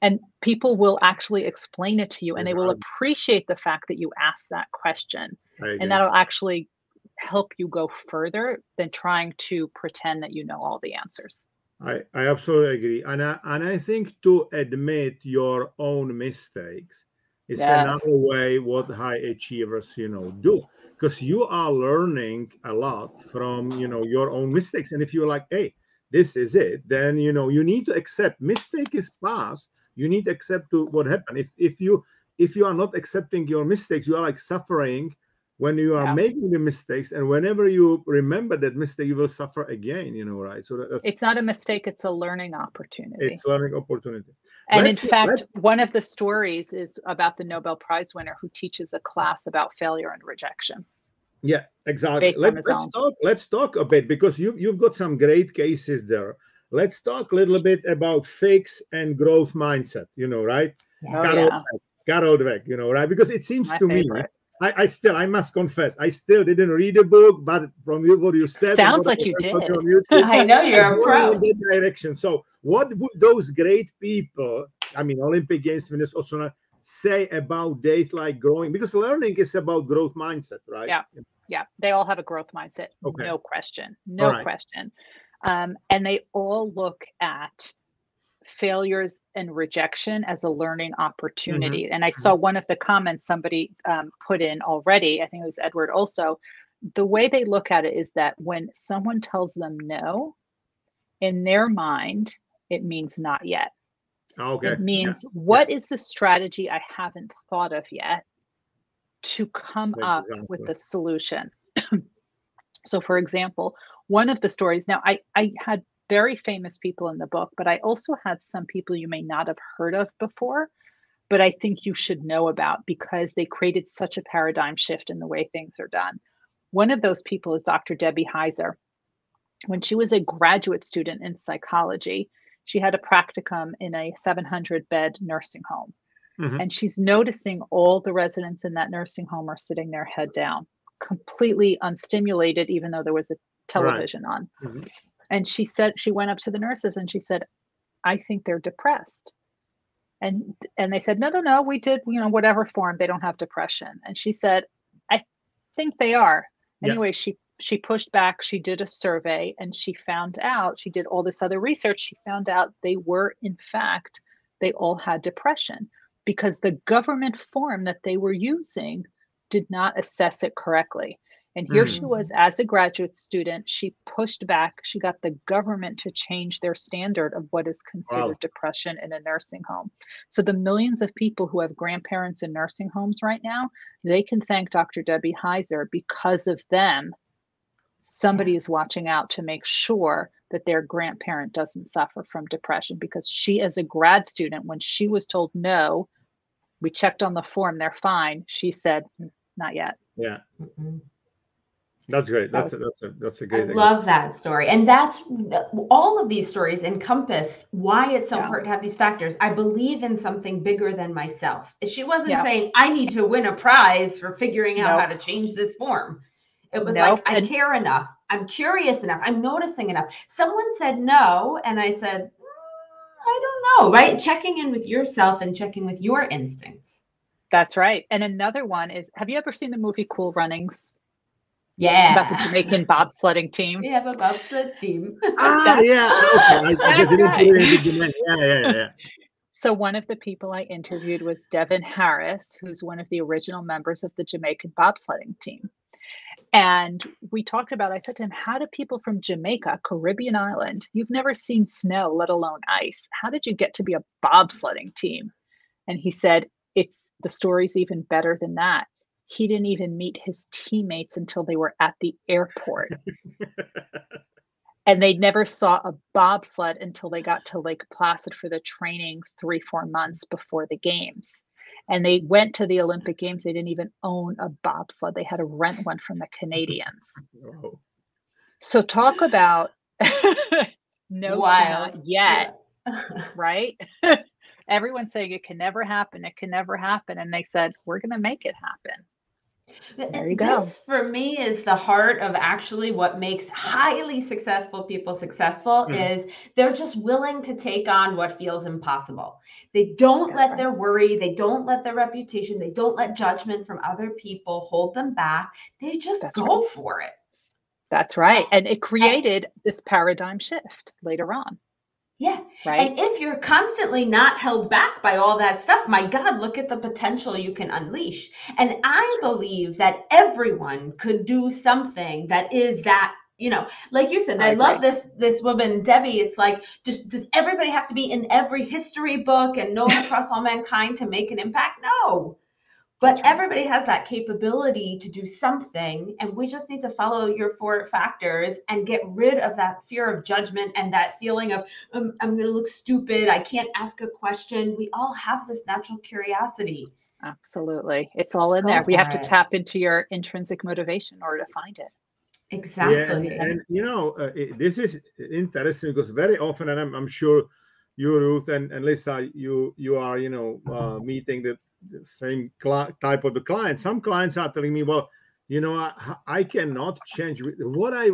And people will actually explain it to you, and they will appreciate the fact that you asked that question. And that'll actually help you go further than trying to pretend that you know all the answers. I absolutely agree. And I think to admit your own mistakes is another way what high achievers, you know, do, because you are learning a lot from, you know, your own mistakes. And if you're like, hey, this is it, then, you know, you need to accept mistake is past. You need to accept what happened. If you are not accepting your mistakes, you are like suffering when you are making the mistakes, and whenever you remember that mistake, you will suffer again, right? So it's not a mistake, it's a learning opportunity. It's learning opportunity. And in fact, one of the stories is about the Nobel Prize winner who teaches a class about failure and rejection. Yeah, exactly. Let's talk a bit, because you've got some great cases there. Let's talk a little bit about fix and growth mindset, right? Carol Dweck, right? Because it seems to me, I must confess, I still didn't read the book, but from what you said, sounds like you did. YouTube, I know you're a pro. In that direction. So, what would those great people, Olympic Games winners, also say about data like growing? Because learning is about growth mindset, right? Yeah. They all have a growth mindset. Okay. No question. Question. And they all look at failures and rejection as a learning opportunity. Mm-hmm. And I saw one of the comments somebody put in already, I think it was Edward also, the way they look at it is that when someone tells them no, in their mind, it means not yet. Okay. It means what is the strategy I haven't thought of yet to come up with the solution. So for example, one of the stories, now I had very famous people in the book, but I also had some people you may not have heard of before, but I think you should know about because they created such a paradigm shift in the way things are done. One of those people is Dr. Debbie Heiser. When she was a graduate student in psychology, she had a practicum in a 700-bed nursing home. Mm-hmm. And she's noticing all the residents in that nursing home are sitting their head down, completely unstimulated, even though there was a television on. Mm-hmm. And she said, she went up to the nurses and she said, I think they're depressed. And they said, no, we did, whatever form, they don't have depression. And she said, I think they are. Anyway, she pushed back, she did a survey, and she found out, she did all this other research, she found out they were, in fact, they all had depression because the government form that they were using did not assess it correctly. And here she was as a graduate student, she pushed back, she got the government to change their standard of what is considered depression in a nursing home. So the millions of people who have grandparents in nursing homes right now, they can thank Dr. Debbie Heiser. Because of them, somebody is watching out to make sure that their grandparent doesn't suffer from depression, because she, as a grad student, when she was told no, we checked on the form, they're fine, she said, not yet. Yeah. Mm-hmm. That's great. That's a great. I love that story. And that's all of these stories encompass why it's so important to have these factors. I believe in something bigger than myself. She wasn't saying I need to win a prize for figuring out how to change this form. It was like, I care enough. I'm curious enough. I'm noticing enough. Someone said no. And I said, I don't know, right? Checking in with yourself and checking with your instincts. That's right. And another one is, have you ever seen the movie Cool Runnings? Yeah. About the Jamaican bobsledding team. We have a bobsled team. Yeah. So one of the people I interviewed was Devin Harris, who's one of the original members of the Jamaican bobsledding team. And we talked about, I said to him, how do people from Jamaica, Caribbean island, you've never seen snow, let alone ice. How did you get to be a bobsledding team? And he said, the story's even better than that. He didn't even meet his teammates until they were at the airport. And they never saw a bobsled until they got to Lake Placid for the training 3-4 months before the games. And they went to the Olympic Games. They didn't even own a bobsled. They had to rent one from the Canadians. Oh. So talk about not yet, right? Everyone's saying it can never happen. It can never happen. And they said, we're going to make it happen. There you go. This, for me, is the heart of actually what makes highly successful people successful is they're just willing to take on what feels impossible. They don't let their worry, they don't let their reputation, they don't let judgment from other people hold them back. They just go for it. That's right. And it created this paradigm shift later on. Yeah. Right. And if you're constantly not held back by all that stuff, my God, look at the potential you can unleash. And I believe that everyone could do something that is that, like you said, I love this woman, Debbie. It's like, does everybody have to be in every history book and known across all mankind to make an impact? No. But everybody has that capability to do something, and we just need to follow your 4 factors and get rid of that fear of judgment and that feeling of I'm going to look stupid. I can't ask a question. We all have this natural curiosity. Absolutely. It's all in Go there. We have for to it. tap into your intrinsic motivation in order to find it. Exactly. Yeah, and you know, this is interesting because very often, and I'm sure you, Ruth, and Lisa, you are, you know, meeting the same type of the client. Some clients are telling me, well, you know, I cannot change what I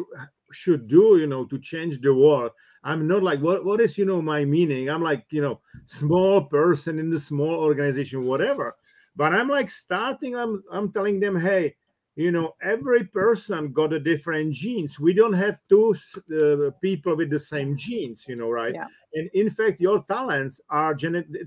should do, you know, to change the world. I'm not like, what is, you know, my meaning? I'm like, you know, small person in the small organization, whatever. But I'm like starting, I'm telling them, hey, you know, every person got a different genes. We don't have two people with the same genes, you know, right? Yeah. And in fact, your talents are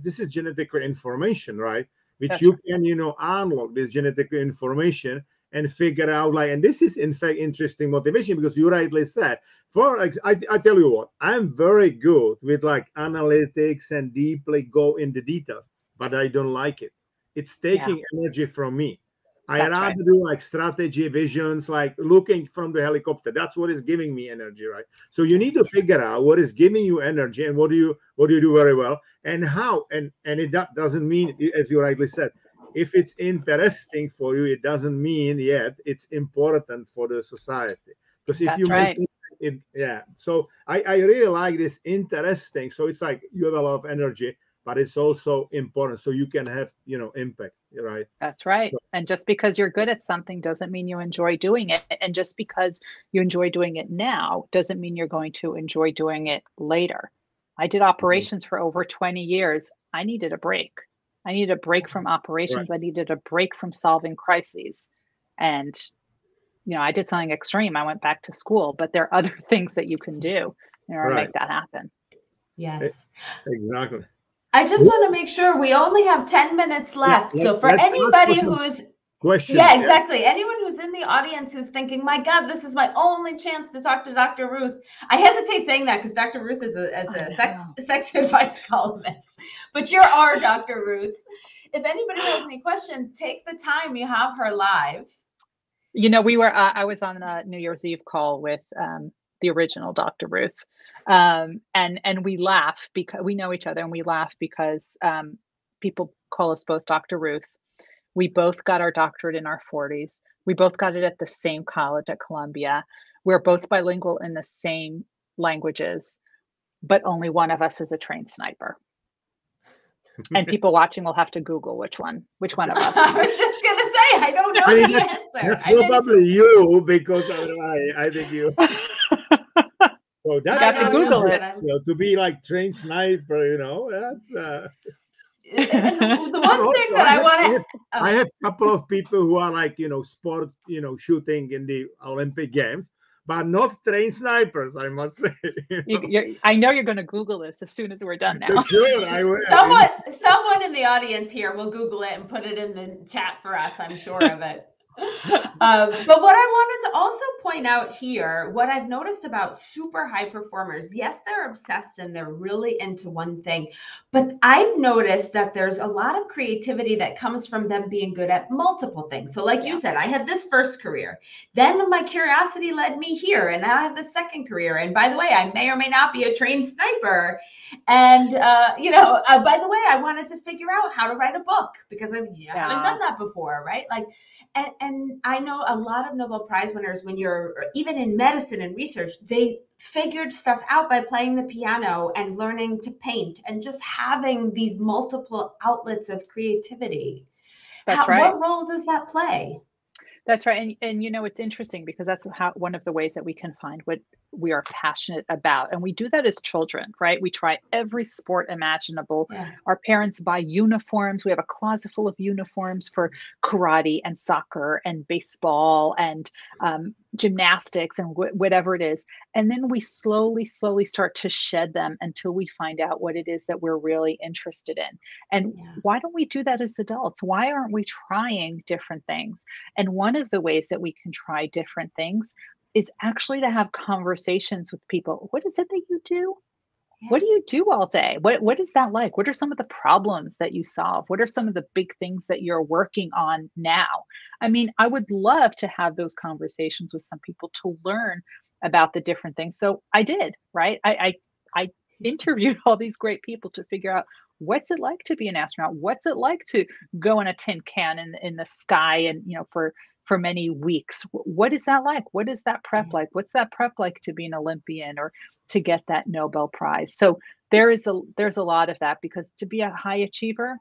this is genetic information, right? Which That's you right. can, you know, unlock this genetic information and figure out like, and this is in fact interesting motivation because you rightly said, for like, I tell you what, I'm very good with like analytics and deeply go in the details, but I don't like it. It's taking energy from me. I That's rather right. do like strategy visions, like looking from the helicopter. That's what is giving me energy, right? So you need to figure out what is giving you energy and what do you do very well and how. And it doesn't mean, as you rightly said, if it's interesting for you, it doesn't mean yet it's important for the society. Because if you That's right. make it, yeah. So I really like this interesting. So it's like you have a lot of energy, but it's also important so you can have, you know, impact, right? That's right. And just because you're good at something doesn't mean you enjoy doing it. And just because you enjoy doing it now doesn't mean you're going to enjoy doing it later. I did operations for over 20 years. I needed a break. I needed a break from operations. Right. I needed a break from solving crises. And, you know, I did something extreme. I went back to school, but there are other things that you can do in order to Right. make that happen. Yes. Exactly. I just want to make sure we only have 10 minutes Yeah, left. So for let's ask anybody some who's questions. Yeah, exactly. Anyone who's in the audience who's thinking, my God, this is my only chance to talk to Dr. Ruth. I hesitate saying that because Dr. Ruth is a sex advice columnist, but you're our Dr. Ruth. If anybody has any questions, take the time. You have her live. You know, I was on a New Year's Eve call with the original Dr. Ruth. And we laugh because we know each other and we laugh because people call us both Dr. Ruth. We both got our doctorate in our 40s. We both got it at the same college at Columbia. We're both bilingual in the same languages, but only one of us is a trained sniper. And people watching will have to Google which one of us. I was just going to say, I don't know the answer. That's probably you because I think you. So that's you have to Google it. You know, to be like trained sniper, you know, that's. And the one thing that I want to, I have a couple of people who are like, you know, sport, you know, shooting in the Olympic Games, but not trained snipers, I must say. I know you're going to Google this as soon as we're done now. Sure, I will. Someone in the audience here will Google it and put it in the chat for us. I'm sure of it. But what I wanted to also point out here, what I've noticed about super high performers, yes, they're obsessed and they're really into one thing, but I've noticed that there's a lot of creativity that comes from them being good at multiple things. So like you said, I had this first career, then my curiosity led me here, and now I have the second career. And by the way, I may or may not be a trained sniper. And, by the way, I wanted to figure out how to write a book because I haven't done that before, right? Like, and I know a lot of Nobel Prize winners, when you're even in medicine and research, they figured stuff out by playing the piano and learning to paint and just having these multiple outlets of creativity. That's right. What role does that play? That's right. And you know, it's interesting because that's one of the ways that we can find what we are passionate about. And we do that as children, right? We try every sport imaginable. Yeah. Our parents buy uniforms. We have a closet full of uniforms for karate and soccer and baseball and gymnastics and whatever it is. And then we slowly start to shed them until we find out what it is that we're really interested in. And why don't we do that as adults? Why aren't we trying different things? And one of the ways that we can try different things is actually to have conversations with people. What is it that you do? What do you do all day? What is that like? What are some of the problems that you solve? What are some of the big things that you're working on now? I mean, I would love to have those conversations with some people to learn about the different things. So I did, right? I interviewed all these great people to figure out what's it like to be an astronaut? What's it like to go in a tin can in the sky and, for many weeks? What is that like? What is that prep like? What's that prep like to be an Olympian or to get that Nobel Prize? So there's a lot of that, because to be a high achiever,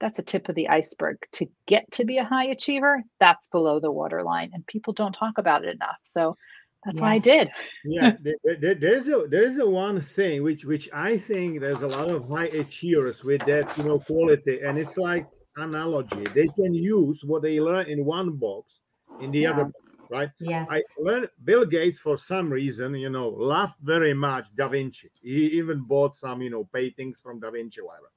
that's a tip of the iceberg. To get to be a high achiever, that's below the waterline, and people don't talk about it enough. So that's what I did. Yeah, there's a one thing which I think there's a lot of high achievers with that quality, and it's like analogy. They can use what they learn in one box in the other box, right? Yes. I learned Bill Gates, for some reason, loved very much Da Vinci. He even bought some paintings from Da Vinci, whatever.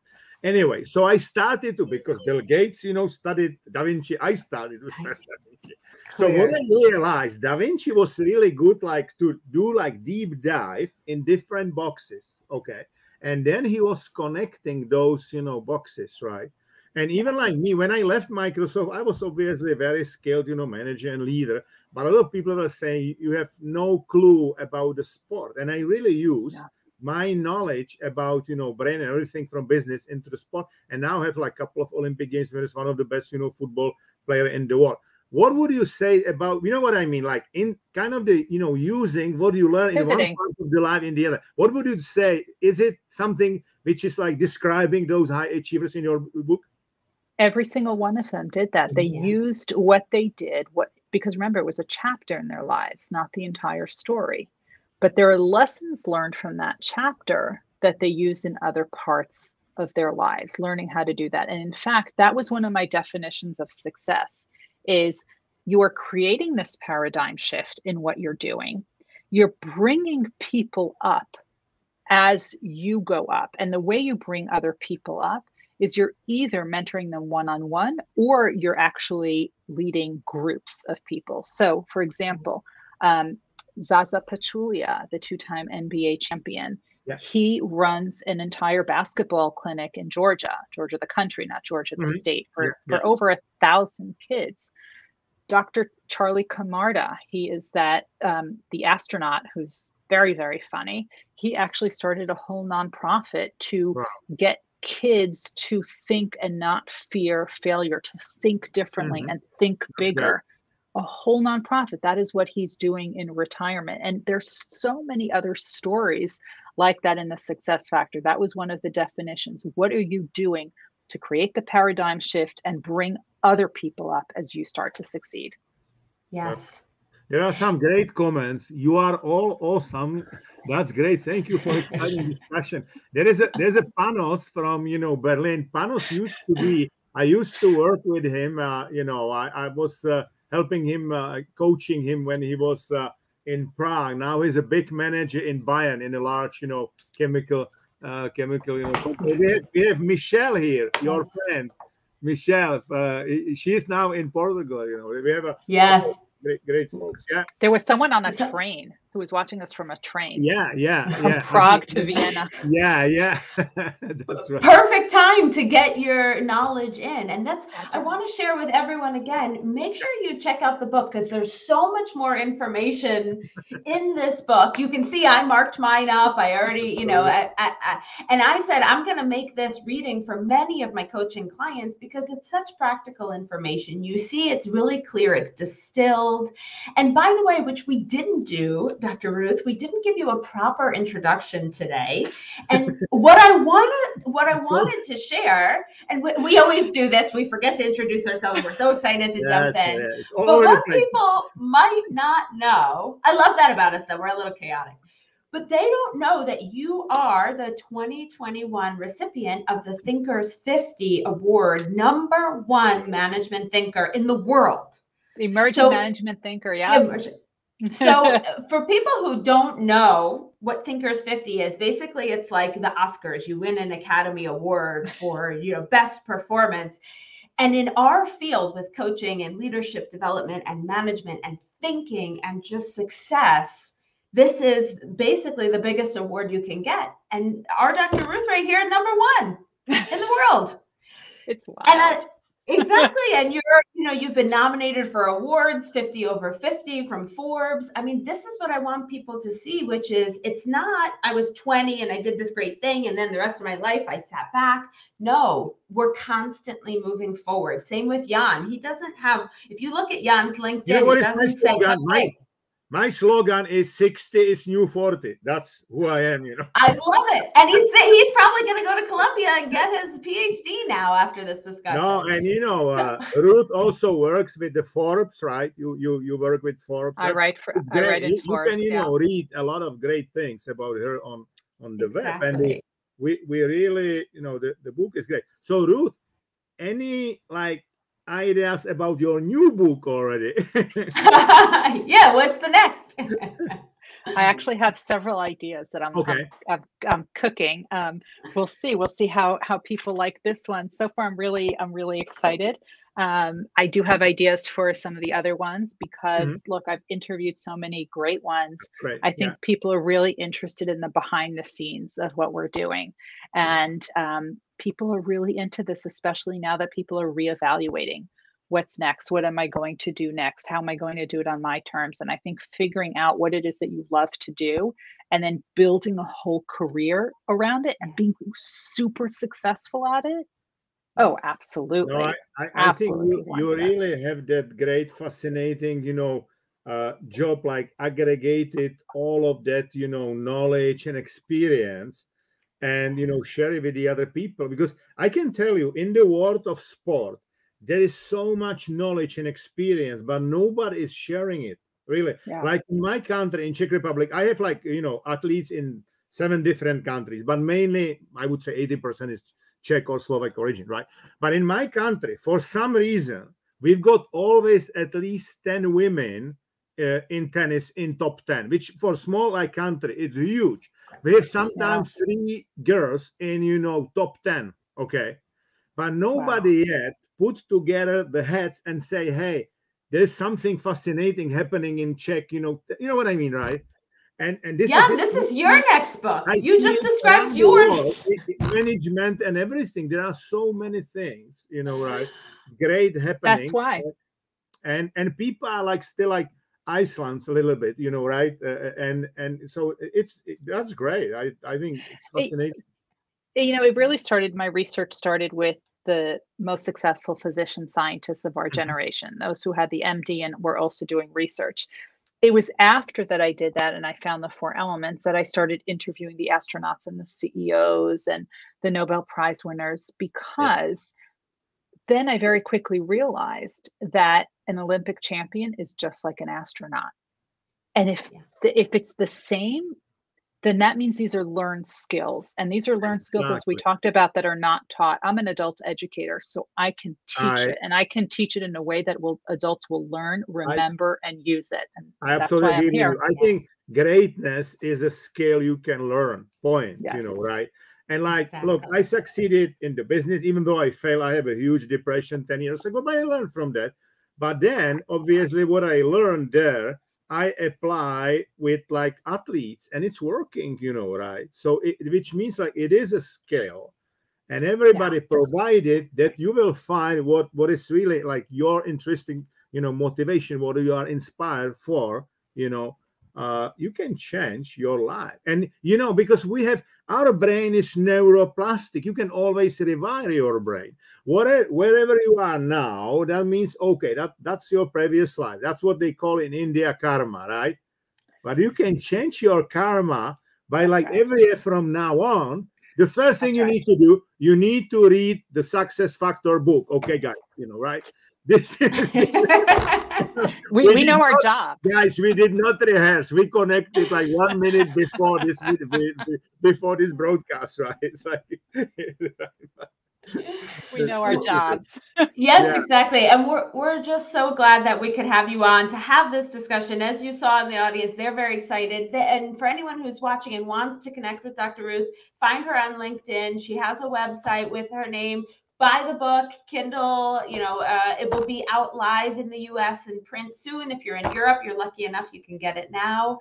Anyway, so I started to, because Bill Gates studied Da Vinci, I started to study Da Vinci. So what I realized, Da Vinci was really good, to do deep dive in different boxes, okay? And then he was connecting those, boxes, right? And even like me, when I left Microsoft, I was obviously a very skilled, manager and leader. But a lot of people were saying you have no clue about the sport. And I really use my knowledge about, brain and everything from business into the sport. And now I have a couple of Olympic Games winners, one of the best, football player in the world. What would you say about, what I mean, in kind of the, using what you learn in one part of the life in the other? What would you say? Is it something which is describing those high achievers in your book? Every single one of them did that. They used what they did, because remember, it was a chapter in their lives, not the entire story. But there are lessons learned from that chapter that they used in other parts of their lives, learning how to do that. And in fact, that was one of my definitions of success, is you are creating this paradigm shift in what you're doing. You're bringing people up as you go up. And the way you bring other people up is you're either mentoring them one-on-one, or you're actually leading groups of people. So for example, Zaza Pachulia, the two-time NBA champion, he runs an entire basketball clinic in Georgia, the country, not Georgia, the state, for over 1,000 kids. Dr. Charlie Camarda, he is the astronaut who's very, very funny. He actually started a whole nonprofit to get kids to think and not fear failure, to think differently and think bigger. A whole nonprofit. That is what he's doing in retirement. And there's so many other stories like that in the Success Factor. That was one of the definitions. What are you doing to create the paradigm shift and bring other people up as you start to succeed? Yes. There are some great comments. You are all awesome. That's great. Thank you for exciting discussion. There's a Panos from Berlin. Panos used to be. I used to work with him. I was helping him, coaching him when he was in Prague. Now he's a big manager in Bayern in a large chemical company. We have Michelle here, your friend, Michelle. She is now in Portugal. We have great folks. Yeah. There was someone on a train who was watching us from a train. From Prague to Vienna. Yeah. That's right. Perfect time to get your knowledge in. And I want to share with everyone again, make sure you check out the book, because there's so much more information in this book. You can see I marked mine up. I already, and I said, I'm going to make this reading for many of my coaching clients because it's such practical information. You see, it's really clear. It's distilled. And by the way, which we didn't do, Dr. Ruth, we didn't give you a proper introduction today. And what I wanted to share, and we always do this, we forget to introduce ourselves. We're so excited to jump in. But what people might not know, I love that about us, though, we're a little chaotic. But they don't know that you are the 2021 recipient of the Thinkers 50 Award, #1 management thinker in the world. Emerging management thinker, yeah. So for people who don't know what Thinkers 50 is, basically it's like the Oscars. You win an Academy Award for best performance. And in our field with coaching and leadership development and management and thinking and just success, this is basically the biggest award you can get. And our Dr. Ruth right here, #1 in the world. It's wild. And exactly. And you've been nominated for awards, 50 over 50 from Forbes. I mean, this is what I want people to see, which is it's not, I was 20 and I did this great thing, and then the rest of my life I sat back. No, we're constantly moving forward. Same with Jan. He doesn't have, if you look at Jan's LinkedIn, You know what it is my doesn't say, slogan? okay. My slogan is 60 is new 40. That's who I am, you know. I love it. And he's probably going to go to Columbia and get his PhD now after this discussion. No, and Ruth also works with the Forbes, right? You work with Forbes. I write in you Forbes. You can read a lot of great things about her on the web, and we really the book is great. So Ruth, any ideas about your new book already? Yeah, what's the next? I actually have several ideas that I'm cooking. We'll see how people like this one. So far, I'm really excited. I do have ideas for some of the other ones because look, I've interviewed so many great ones. Great. I think people are really interested in the behind the scenes of what we're doing, and people are really into this, especially now that people are reevaluating. What's next? What am I going to do next? How am I going to do it on my terms? And I think figuring out what it is that you love to do and then building a whole career around it and being super successful at it. Oh, absolutely. No, I think you really have that great, fascinating, job, like aggregated all of that, knowledge and experience and, share it with the other people. Because I can tell you, in the world of sport, there is so much knowledge and experience, but nobody is sharing it, really. Yeah. Like in my country, in Czech Republic, I have athletes in 7 different countries, but mainly I would say 80% is Czech or Slovak origin, right? But in my country, for some reason, we've got always at least 10 women in tennis in top 10, which for small country, it's huge. We have sometimes 3 girls in, top 10, okay? But nobody yet put together the heads and say, hey, there's something fascinating happening in Czech, you know what I mean, right? And this is your next book. You just described yours. Management and everything. There are so many things, right? Great happening. That's why. And people are still Iceland a little bit, right? And so that's great. I think it's fascinating. It really started, my research started with the most successful physician scientists of our generation, those who had the MD and were also doing research. It was after that I did that and I found the 4 elements that I started interviewing the astronauts and the CEOs and the Nobel Prize winners, because then I very quickly realized that an Olympic champion is just like an astronaut. And if it's the same, then that means these are learned skills. And these are learned skills, as we talked about, that are not taught. I'm an adult educator, so I can teach it. And I can teach it in a way that adults will learn, remember, and use it. And I absolutely agree with you. I think greatness is a skill you can learn, point, right? And look, I succeeded in the business, even though I failed. I have a huge depression 10 years ago, but I learned from that. But then, obviously, what I learned there, I apply with athletes, and it's working, right? So which means it is a skill, and everybody provided that you will find what is really your interesting, motivation, what you are inspired for, you can change your life. And, because our brain is neuroplastic, you can always rewire your brain. Wherever you are now, that means, okay, that's your previous life. That's what they call in India karma, right? But you can change your karma by every year from now on. The first thing you need to do, you need to read the Success Factor book. Okay, guys, right? This is we know our job, guys. We did not rehearse. We connected 1 minute before this broadcast, right? It's we know our jobs. Yes, exactly. And we're just so glad that we could have you on to have this discussion. As you saw in the audience, they're very excited. And for anyone who's watching and wants to connect with Dr. Ruth, find her on LinkedIn. She has a website with her name. buy the book, Kindle. It will be out live in the US and print soon. If you're in Europe, you're lucky enough, you can get it now.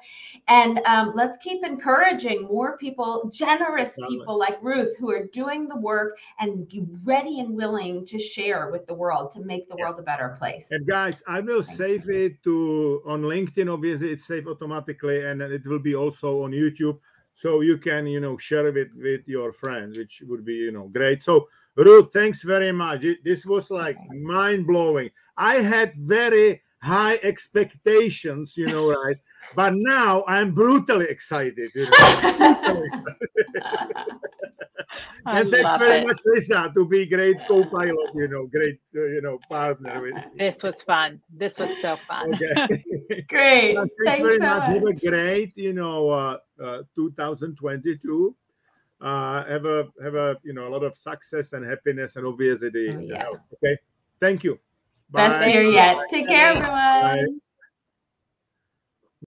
And let's keep encouraging more people, generous people like Ruth, who are doing the work and ready and willing to share with the world to make the world a better place. And guys, I will save it on LinkedIn. Obviously, it's saved automatically, and it will be also on YouTube, so you can share it with your friends, which would be great. So Ruth, thanks very much. This was like mind blowing. I had very high expectations, right? But now I'm brutally excited. And thanks very much, Lisa, to be great co-pilot, great, partner with. This was fun. This was so fun. Okay. Great. Thanks very much. Have a great, 2022. Have a a lot of success and happiness and obviously health. Okay. Thank you. Bye. Best year yet. Take care, everyone. Bye.